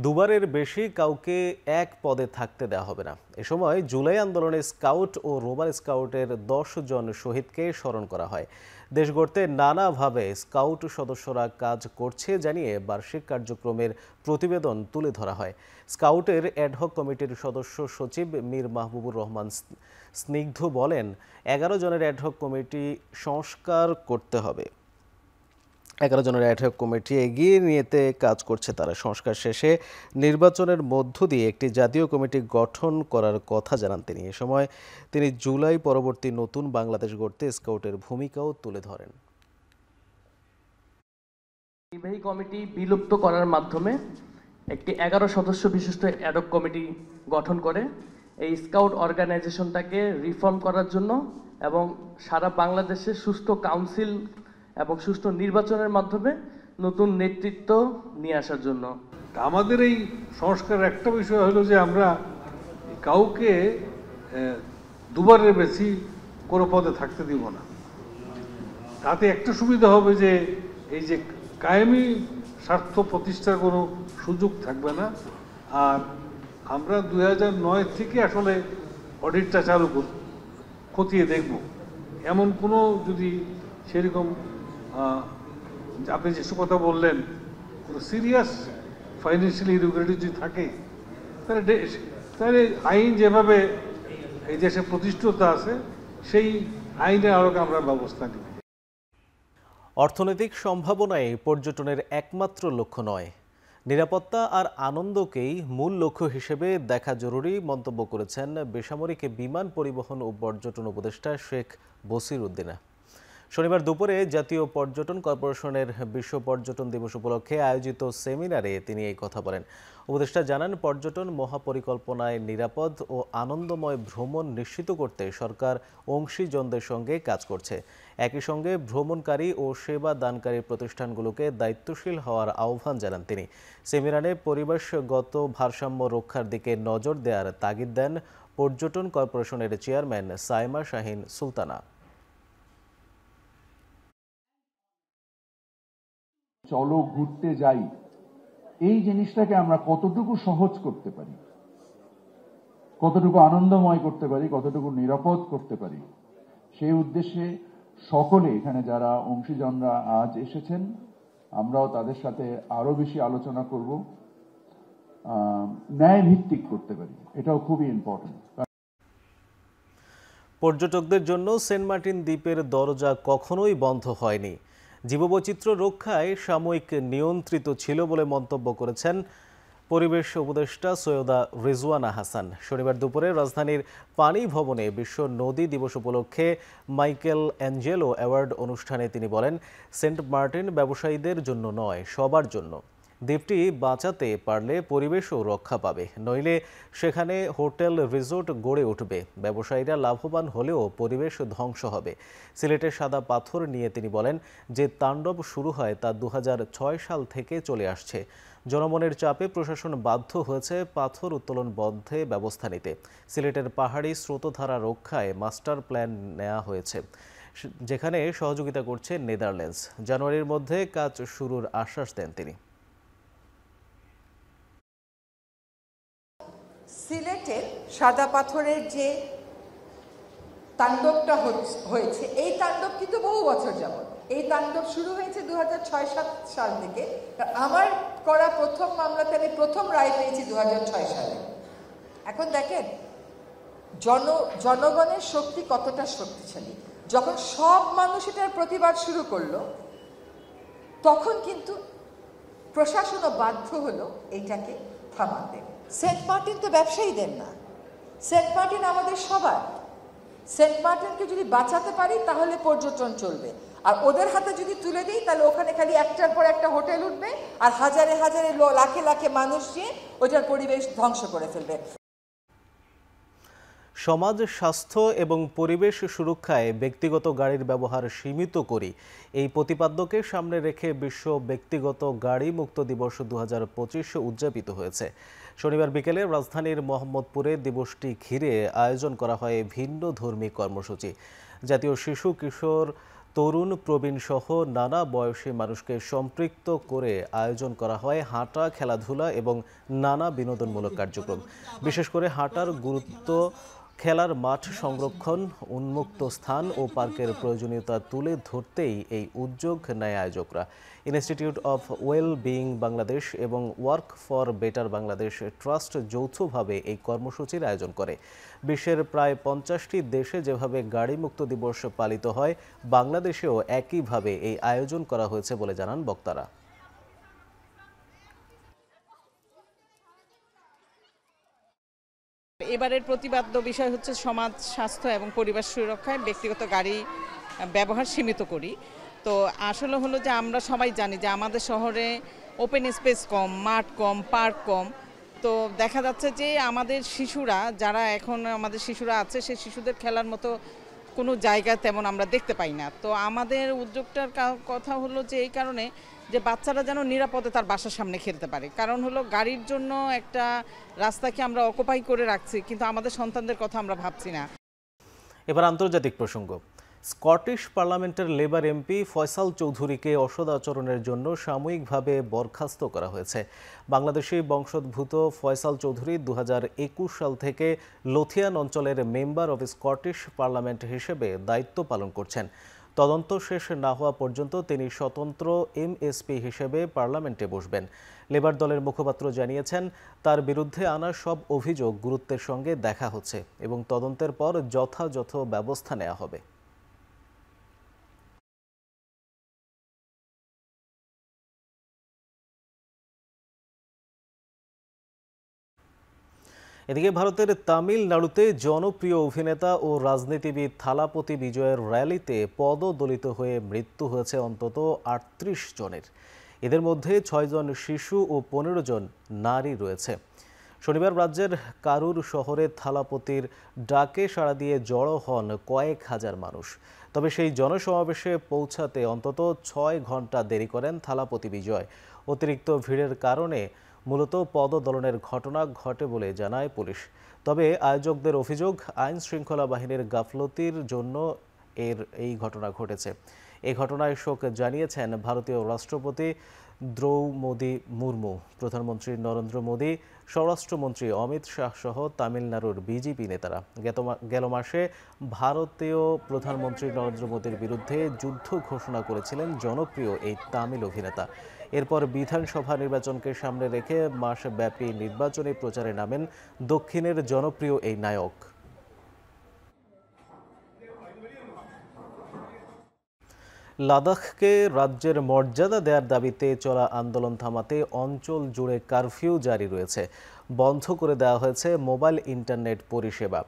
2 বারের বেশি কাউকে এক পদে থাকতে দেওয়া হবে না। এ সময় জুলাই আন্দোলনে স্কাউট ও রোভার স্কাউটের 10 জন শহীদকে স্মরণ করা হয়। দেশ গড়তে নানাভাবে স্কাউট সদস্যরা কাজ করছে জানিয়ে বার্ষিক কার্যক্রমের প্রতিবেদন তুলে ধরা হয়। স্কাউটের অ্যাডহক কমিটির সদস্য সচিব মীর মাহবুবুর রহমান স্নিগ্ধ বলেন, 11 জনের অ্যাডহক কমিটি সংস্কার করতে হবে। 11 জনের অ্যাডহক কমিটি এগিয়ে নিতে কাজ করছে তারা। সংস্কার শেষে নির্বাচনের মধ্য দিয়ে একটি জাতীয় কমিটি গঠন করার কথা জানান তিনি। এ সময় তিনি জুলাই পরবর্তী নতুন বাংলাদেশ গড়তে স্কাউটের ভূমিকাও তুলে ধরেন। নির্বাহী কমিটি বিলুপ্ত করার মাধ্যমে একটি 11 সদস্য বিশিষ্ট অ্যাডহক কমিটি গঠন করে এই স্কাউট অর্গানাইজেশনটাকে রিফর্ম করার জন্য এবং সারা বাংলাদেশে সুষ্ঠু কাউন্সিল এবং সুষ্ঠু নির্বাচনের মাধ্যমে নতুন নেতৃত্ব নিয়ে আসার জন্য। আমাদের এই সংস্কারের একটা বিষয় হলো যে আমরা কাউকে দুবারের বেশি কোনো পদে থাকতে দিব না। তাতে একটা সুবিধা হবে যে এই যে কায়েমি স্বার্থ প্রতিষ্ঠার কোনো সুযোগ থাকবে না। আর আমরা 2009 থেকে আসলে অডিটটা চালু খতিয়ে দেখব, এমন কোনো যদি সেরকম আপনি যেসব কথা বললেন কোনো সিরিয়াস ফাইন্যান্সিয়াল ইরেগুলারিটি যদি থাকে তাহলে আইন যেভাবে এই দেশে প্রতিষ্ঠিত আছে সেই আইনে আরও আমরা ব্যবস্থা নিব। অর্থনৈতিক সম্ভাবনায় পর্যটনের একমাত্র লক্ষ্য নয়, নিরাপত্তা আর আনন্দকেই মূল লক্ষ্য হিসেবে দেখা জরুরি মন্তব্য করেছেন বেসামরিক বিমান পরিবহন ও পর্যটন উপদেষ্টা শেখ বসির উদ্দিনা। শনিবার দুপুরে জাতীয় পর্যটন কর্পোরেশনের বিশ্ব পর্যটন দিবস উপলক্ষে আয়োজিত সেমিনারে তিনি এই কথা বলেন। উপদেষ্টা জানান, পর্যটন মহাপরিকল্পনায় নিরাপদ ও আনন্দময় ভ্রমণ নিশ্চিত করতে সরকার অংশীজনদের সঙ্গে কাজ করছে। একই সঙ্গে ভ্রমণকারী ও সেবা দানকারী প্রতিষ্ঠানগুলোকে দায়িত্বশীল হওয়ার আহ্বান জানান তিনি। সেমিনারে পরিবেশগত ভারসাম্য রক্ষার দিকে নজর দেওয়ার তাগিদ দেন পর্যটন কর্পোরেশনের চেয়ারম্যান সাইমা শাহিন সুলতানা। চলো ঘুরতে যাই, এই জিনিসটাকে আমরা কতটুকু সহজ করতে পারি, কতটুকু আনন্দময় করতে পারি, কতটুকু নিরাপদ করতে পারি, সেই উদ্দেশ্যে সকলে এখানে যারা অংশীজনরা আজ এসেছেন আমরাও তাদের সাথে আরো বেশি আলোচনা করব, ন্যায় ভিত্তিক করতে পারি, এটাও খুবই ইম্পর্টেন্ট। পর্যটকদের জন্য সেন্ট মার্টিন দ্বীপের দরজা কখনোই বন্ধ হয়নি, জীববৈচিত্র্য রক্ষায় সাময়িক নিয়ন্ত্রিত ছিল বলে মন্তব্য করেছেন পরিবেশ উপদেষ্টা সৈয়দা রিজওয়ানা হাসান। শনিবার দুপুরে রাজধানীর পানি ভবনে বিশ্ব নদী দিবস উপলক্ষে মাইকেল অ্যাঞ্জেলো অ্যাওয়ার্ড অনুষ্ঠানে তিনি বলেন, সেন্ট মার্টিন ব্যবসায়ীদের জন্য নয়, সবার জন্য। দ্বীপটি বাঁচাতে পারলে পরিবেশও রক্ষা পাবে, নইলে সেখানে হোটেল রিসোর্ট গড়ে উঠবে, ব্যবসায়ীরা লাভবান হলেও পরিবেশ ধ্বংস হবে। সিলেটের সাদা পাথর নিয়ে তিনি বলেন, যে তাণ্ডব শুরু হয় তা 2006 সাল থেকে চলে আসছে। জনমনের চাপে প্রশাসন বাধ্য হয়েছে পাথর উত্তোলন বন্ধে ব্যবস্থা নিতে। সিলেটের পাহাড়ি স্রোতধারা রক্ষায় মাস্টার প্ল্যান নেওয়া হয়েছে, যেখানে সহযোগিতা করছে নেদারল্যান্ডস। জানুয়ারির মধ্যে কাজ শুরুর আশ্বাস দেন তিনি। সিলেটের সাদা পাথরের যে তাণ্ডবটা হয়েছে, এই তাণ্ডব কিন্তু বহু বছর যাবত, এই তাণ্ডব শুরু হয়েছে 2006-07 সাল থেকে। আমার করা প্রথম মামলাতে আমি প্রথম রায় পেয়েছি 2006 সালে। এখন দেখেন জনগণের শক্তি কতটা শক্তিশালী। যখন সব মানুষ এটার প্রতিবাদ শুরু করলো, তখন কিন্তু প্রশাসনও বাধ্য হলো এইটাকে থামাতে। সেন্ট মার্টিন তো ব্যবসায়ীদের না, সেন্ট মার্টিন আমাদের সবার। সেন্ট মার্টিনকে যদি বাঁচাতে পারি তাহলে পর্যটন চলবে, আর ওদের হাতে যদি তুলে দিই তাহলে ওখানে খালি একটার পর একটা হোটেল উঠবে, আর হাজারে হাজারে লাখে লাখে মানুষ গিয়ে ওটার পরিবেশ ধ্বংস করে ফেলবে। সমাজ, স্বাস্থ্য এবং পরিবেশ সুরক্ষায় ব্যক্তিগত গাড়ির ব্যবহার সীমিত করি, এই প্রতিপাদ্যকে সামনে রেখে বিশ্ব ব্যক্তিগত গাড়ি মুক্ত দিবস 2025 উদযাপিত হয়েছে। শনিবার বিকেলে রাজধানীর মোহাম্মদপুরে দিবসটি ঘিরে আয়োজন করা হয় ভিন্ন ধর্মী কর্মসূচি। জাতীয় শিশু, কিশোর, তরুণ, প্রবীণ সহ নানা বয়সী মানুষকে সম্পৃক্ত করে আয়োজন করা হয় হাঁটা, খেলাধুলা এবং নানা বিনোদনমূলক কার্যক্রম। বিশেষ করে হাঁটার গুরুত্ব, খেলার মাঠ সংরক্ষণ, উন্মুক্ত স্থান ও পার্কের প্রয়োজনীয়তা তুলে ধরতেই এই উদ্যোগ নেয় আয়োজকরা। Institute of well being Bangladesh এবং work for better Bangladesh trust যৌথভাবে এই কর্মসূচির আয়োজন করে। বিশ্বের প্রায় 50টি দেশে যেভাবে গাড়ি মুক্ত দিবস পালিত হয়, বাংলাদেশেও একইভাবে এই আয়োজন করা হয়েছে বলে জানান বক্তারা। এবারের প্রতিপাদ্য বিষয় হচ্ছে সমাজ, স্বাস্থ্য এবং পরিবেশ সুরক্ষায় ব্যক্তিগত গাড়ি ব্যবহার সীমিত করি। তো আসলে হলো যে আমরা সবাই জানি যে আমাদের শহরে ওপেন স্পেস কম, মাঠ কম, পার্ক কম। তো দেখা যাচ্ছে যে আমাদের শিশুরা যারা এখন আমাদের শিশুরা আছে সেই শিশুদের খেলার মতো কোনো জায়গা তেমন আমরা দেখতে পাই না। তো আমাদের উদ্যোগটার কথা হলো যে এই কারণে যে বাচ্চারা যেন নিরাপদে তার বাসার সামনে খেলতে পারে। কারণ হলো গাড়ির জন্য একটা রাস্তাকে আমরা অকুপাই করে রাখছি, কিন্তু আমাদের সন্তানদের কথা আমরা ভাবছি না। এবার আন্তর্জাতিক প্রসঙ্গ। স্কটিশ পার্লামেন্টের লেবার এমপি ফয়সাল চৌধুরীকে অসদাচরণের জন্য সাময়িকভাবে বরখাস্ত করা হয়েছে। বাংলাদেশি বংশোদ্ভূত ফয়সাল চৌধুরী 2021 সাল থেকে লোথিয়ান অঞ্চলের মেম্বার অব স্কটিশ পার্লামেন্ট হিসেবে দায়িত্ব পালন করছেন। তদন্ত শেষ না হওয়া পর্যন্ত তিনি স্বতন্ত্র এমএসপি হিসেবে পার্লামেন্টে বসবেন। লেবার দলের মুখপাত্র জানিয়েছেন, তার বিরুদ্ধে আনা সব অভিযোগ গুরুত্বের সঙ্গে দেখা হচ্ছে এবং তদন্তের পর যথাযথ ব্যবস্থা নেওয়া হবে। এদিকে ভারতের তামিলনাড়ুতে জনপ্রিয় অভিনেতা ও রাজনীতিবিদ থালাপতি বিজয়ের র্যালিতে পদদলিত হয়ে মৃত্যু হয়েছে অন্তত 38 জনের। এদের মধ্যে 6 জন শিশু ও 15 জন নারী রয়েছে। শনিবার রাজ্যের কারুর শহরে থালাপতির ডাকে সাড়া দিয়ে জড়ো হন কয়েক হাজার মানুষ। তবে সেই জনসমাবেশে পৌঁছাতে অন্তত 6 ঘন্টা দেরি করেন থালাপতি বিজয়। অতিরিক্ত ভিড়ের কারণে মূলত পদদলনের ঘটনা ঘটে বলে জানায় পুলিশ। তবে আয়োজকদের অভিযোগ, আইন শৃঙ্খলা বাহিনীর গাফলতির জন্য এই ঘটনা ঘটেছে। এই ঘটনায় শোক জানিয়েছেন ভারতীয় রাষ্ট্রপতি দ্রৌপদী মুর্মু, প্রধানমন্ত্রী নরেন্দ্র মোদী, স্বরাষ্ট্রমন্ত্রী অমিত শাহ সহ তামিলনাড়ুর বিজেপি নেতারা। গেল মাসে ভারতীয় প্রধানমন্ত্রী নরেন্দ্র মোদীর বিরুদ্ধে যুদ্ধ ঘোষণা করেছিলেন জনপ্রিয় এই তামিল অভিনেতা। এরপর বিধানসভা নির্বাচনকে সামনে রেখে মাসব্যাপী নির্বাচনী প্রচারে নামেন দক্ষিণের জনপ্রিয় এই নায়ক। লাদাখকে রাজ্যের মর্যাদা দেওয়ার দাবিতে চলা আন্দোলন থামাতে অঞ্চল জুড়ে কারফিউ জারি রয়েছে। বন্ধ করে দেওয়া হয়েছে মোবাইল ইন্টারনেট পরিষেবা।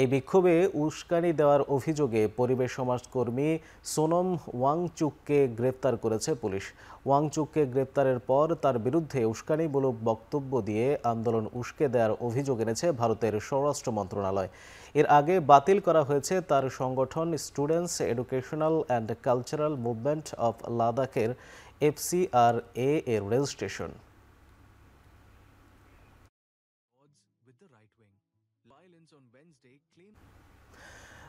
এই বিক্ষোভে উস্কানি দেওয়ার অভিযোগে পরিবেশ সমাজকর্মী সোনম ওয়াংচুককে গ্রেপ্তার করেছে পুলিশ। ওয়াংচুককে গ্রেপ্তারের পর তার বিরুদ্ধে উস্কানিমূলক বক্তব্য দিয়ে আন্দোলন উস্কে দেওয়ার অভিযোগ এনেছে ভারতের স্বরাষ্ট্র মন্ত্রণালয়। এর আগে বাতিল করা হয়েছে তার সংগঠন students educational and cultural movement of লাদাখের FCRA এর রেজিস্ট্রেশন।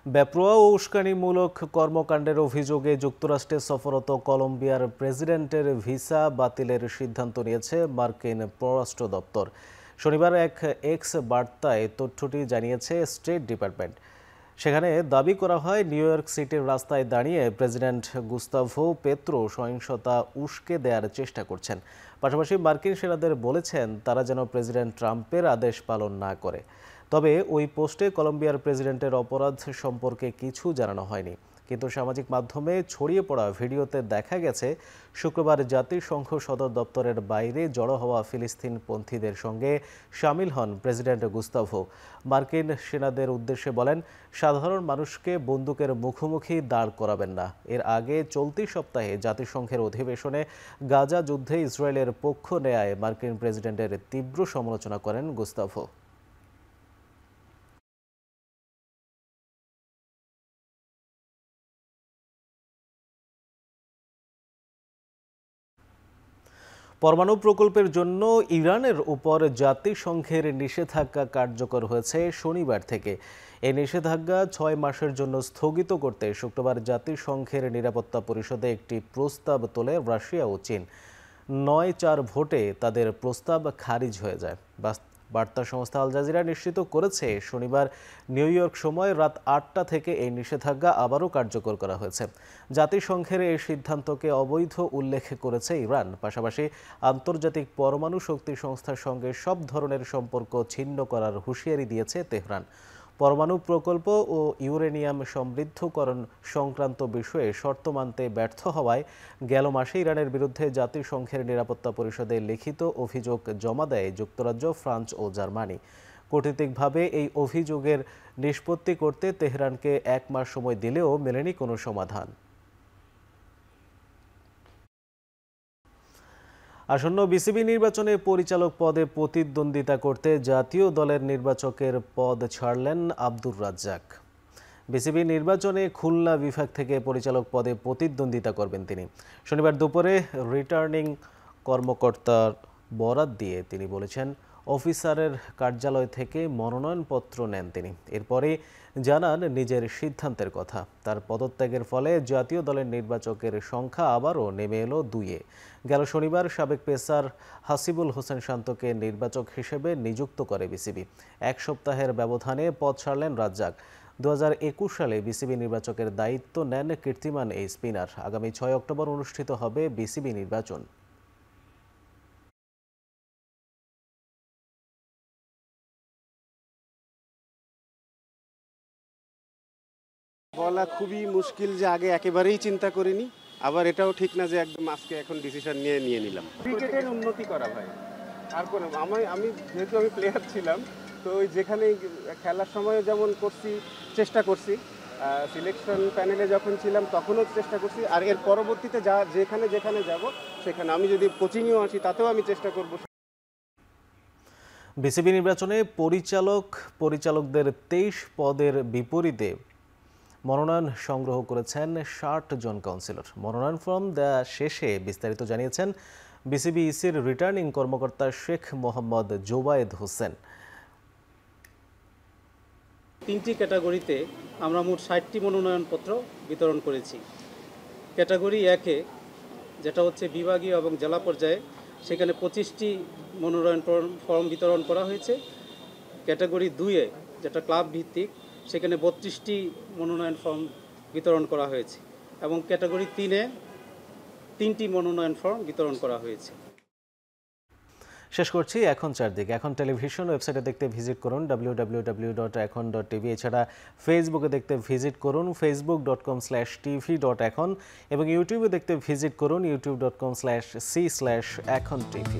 বেপরোয়া ও উস্কানিমূলক কর্মকাণ্ডের অভিযোগে যুক্তরাষ্ট্রে সফররত কলম্বিয়ার প্রেসিডেন্টের ভিসা বাতিলের সিদ্ধান্ত নিয়েছে মার্কিন পররাষ্ট্র দপ্তর। শনিবার এক এক্স বার্তায় তথ্যটি জানিয়েছে স্টেট ডিপার্টমেন্ট। সেখানে দাবি করা হয়, নিউ ইয়র্ক সিটির রাস্তায় দাঁড়িয়ে প্রেসিডেন্ট গুস্তাভো পেত্রো সহিংসতা উস্কে দেওয়ার চেষ্টা করছেন। পাশাপাশি মার্কিন সেনাদের বলেছেন তারা যেন প্রেসিডেন্ট ট্রাম্পের আদেশ পালন না করে। তবে ওই পোস্টে কলম্বিয়ার প্রেসিডেন্টের অপরাধ সম্পর্কে কিছু জানানো হয়নি। কিন্তু সামাজিক মাধ্যমে ছড়িয়ে পড়া ভিডিওতে দেখা গেছে শুক্রবার জাতিসংঘ সদর দপ্তরের বাইরে জড়ো হওয়া ফিলিস্তিনপন্থীদের সঙ্গে সামিল হন প্রেসিডেন্ট গুস্তাভো। মার্কিন সেনাদের উদ্দেশ্যে বলেন, সাধারণ মানুষকে বন্দুকের মুখোমুখি দাঁড় করাবেন না। এর আগে চলতি সপ্তাহে জাতিসংঘের অধিবেশনে গাজা যুদ্ধে ইসরায়েলের পক্ষ নেয়ায় মার্কিন প্রেসিডেন্টের তীব্র সমালোচনা করেন গুস্তাভো। পরমাণু প্রকল্পের জন্য ইরানের উপর জাতিসংঘের নিষেধাজ্ঞা কার্যকর হয়েছে শনিবার থেকে। এই নিষেধাজ্ঞা 6 মাসের জন্য স্থগিত করতে শুক্রবার জাতিসংঘের নিরাপত্তা পরিষদে একটি প্রস্তাব তোলে রাশিয়া ও চীন। 9-4 ভোটে তাদের প্রস্তাব খারিজ হয়ে যায়। বার্তা সংস্থা আল জাজিরা নিশ্চিত করেছে শনিবার নিউ ইয়র্ক সময় রাত 8টা থেকে এই নিষেধাজ্ঞা আবারও কার্যকর করা হয়েছে। জাতিসংঘের এই সিদ্ধান্তকে অবৈধ উল্লেখ করেছে ইরান। পাশাপাশি আন্তর্জাতিক পরমাণু শক্তি সংস্থার সঙ্গে সব ধরনের সম্পর্ক ছিন্ন করার হুঁশিয়ারি দিয়েছে তেহরান। পরমাণু প্রকল্প ও ইউরেনিয়াম সমৃদ্ধকরণ সংক্রান্ত বিষয়ে শর্ত মানতে ব্যর্থ হওয়ায় গেল মাসে ইরানের বিরুদ্ধে জাতিসংঘের নিরাপত্তা পরিষদে লিখিত অভিযোগ জমা দেয় যুক্তরাজ্য, ফ্রান্স ও জার্মানি। কূটনীতিকভাবে এই অভিযোগের নিষ্পত্তি করতে তেহরানকে 1 মাস সময় দিলেও মেলেনি কোনো সমাধান। আসন্ন বিসিবি নির্বাচনে পরিচালক পদে প্রতিদ্বন্দ্বিতা করতে জাতীয় দলের নির্বাচকের পদ ছাড়লেন আব্দুর রাজ্জাক। বিসিবি নির্বাচনে খুলনা বিভাগ থেকে পরিচালক পদে প্রতিদ্বন্দ্বিতা করবেন তিনি। শনিবার দুপুরে রিটার্নিং কর্মকর্তার বরাত দিয়ে তিনি বলেছেন, অফিসারের কার্যালয় থেকে মনোনয়নপত্র নেন তিনি। এরপরে জানান নিজের সিদ্ধান্তের কথা। তার পদত্যাগের ফলে জাতীয় দলের নির্বাচকের সংখ্যা আবারও নেমে এলো 2-এ। গেল শনিবার সাবেক পেসার হাসিবুল হোসেন শান্তকে নির্বাচক হিসেবে নিযুক্ত করে বিসিবি। 1 সপ্তাহের ব্যবধানে পদ ছাড়লেন রাজ্জাক। 2021 সালে বিসিবি নির্বাচকের দায়িত্ব নেন কীর্তিমান এই স্পিনার। আগামী 6 অক্টোবর অনুষ্ঠিত হবে বিসিবি নির্বাচন। বলা খুবই মুশকিল যে আগে একেবারেই চিন্তা করিনি, আবার এটাও ঠিক না যে একদম আজকে এখন ডিসিশন নিয়ে নিলাম। ক্রিকেটের উন্নতি করা ভাই, আর কোনো আমি যেহেতু আমি প্লেয়ার ছিলাম, তো ওই যেখানে খেলার সময় যেমন চেষ্টা করছি, সিলেকশন প্যানেলে যখন ছিলাম তখনও চেষ্টা করছি, আর এর পরবর্তীতে যেখানে যাব সেখানে আমি যদি কোচিংয়েও আসি তাতেও আমি চেষ্টা করব। বিসিবি নির্বাচনে পরিচালকদের 23 পদের বিপরীতে মনোনয়ন সংগ্রহ করেছেন 60 জন কাউন্সিলর। মনোনয়ন ফর্ম দেওয়া শেষে বিস্তারিত জানিয়েছেন বিসিবি ইসির রিটার্নিং কর্মকর্তা শেখ মোহাম্মদ জোবায়েদ হোসেন। 3টি ক্যাটাগরিতে আমরা মোট 60টি মনোনয়নপত্র বিতরণ করেছি। ক্যাটাগরি 1-এ যেটা হচ্ছে বিভাগীয় এবং জেলা পর্যায়ে, সেখানে 25টি মনোনয়ন ফর্ম বিতরণ করা হয়েছে। ক্যাটাগরি 2-এ যেটা ক্লাব ভিত্তিক, সেখানে 32টি মনোনয়ন ফর্ম বিতরণ করা হয়েছে এবং ক্যাটাগরি 3-এ 3টি মনোনয়ন ফর্ম বিতরণ করা হয়েছে। শেষ করছি এখন চারদিকে। এখন টেলিভিশন ওয়েবসাইটে দেখতে ভিজিট করুন www.ekhon.tv। এছাড়া ফেসবুকে দেখতে ভিজিট করুন facebook.com/tv.ekhon এবং ইউটিউবে দেখতে ভিজিট করুন youtube.com/c/ekhon tv।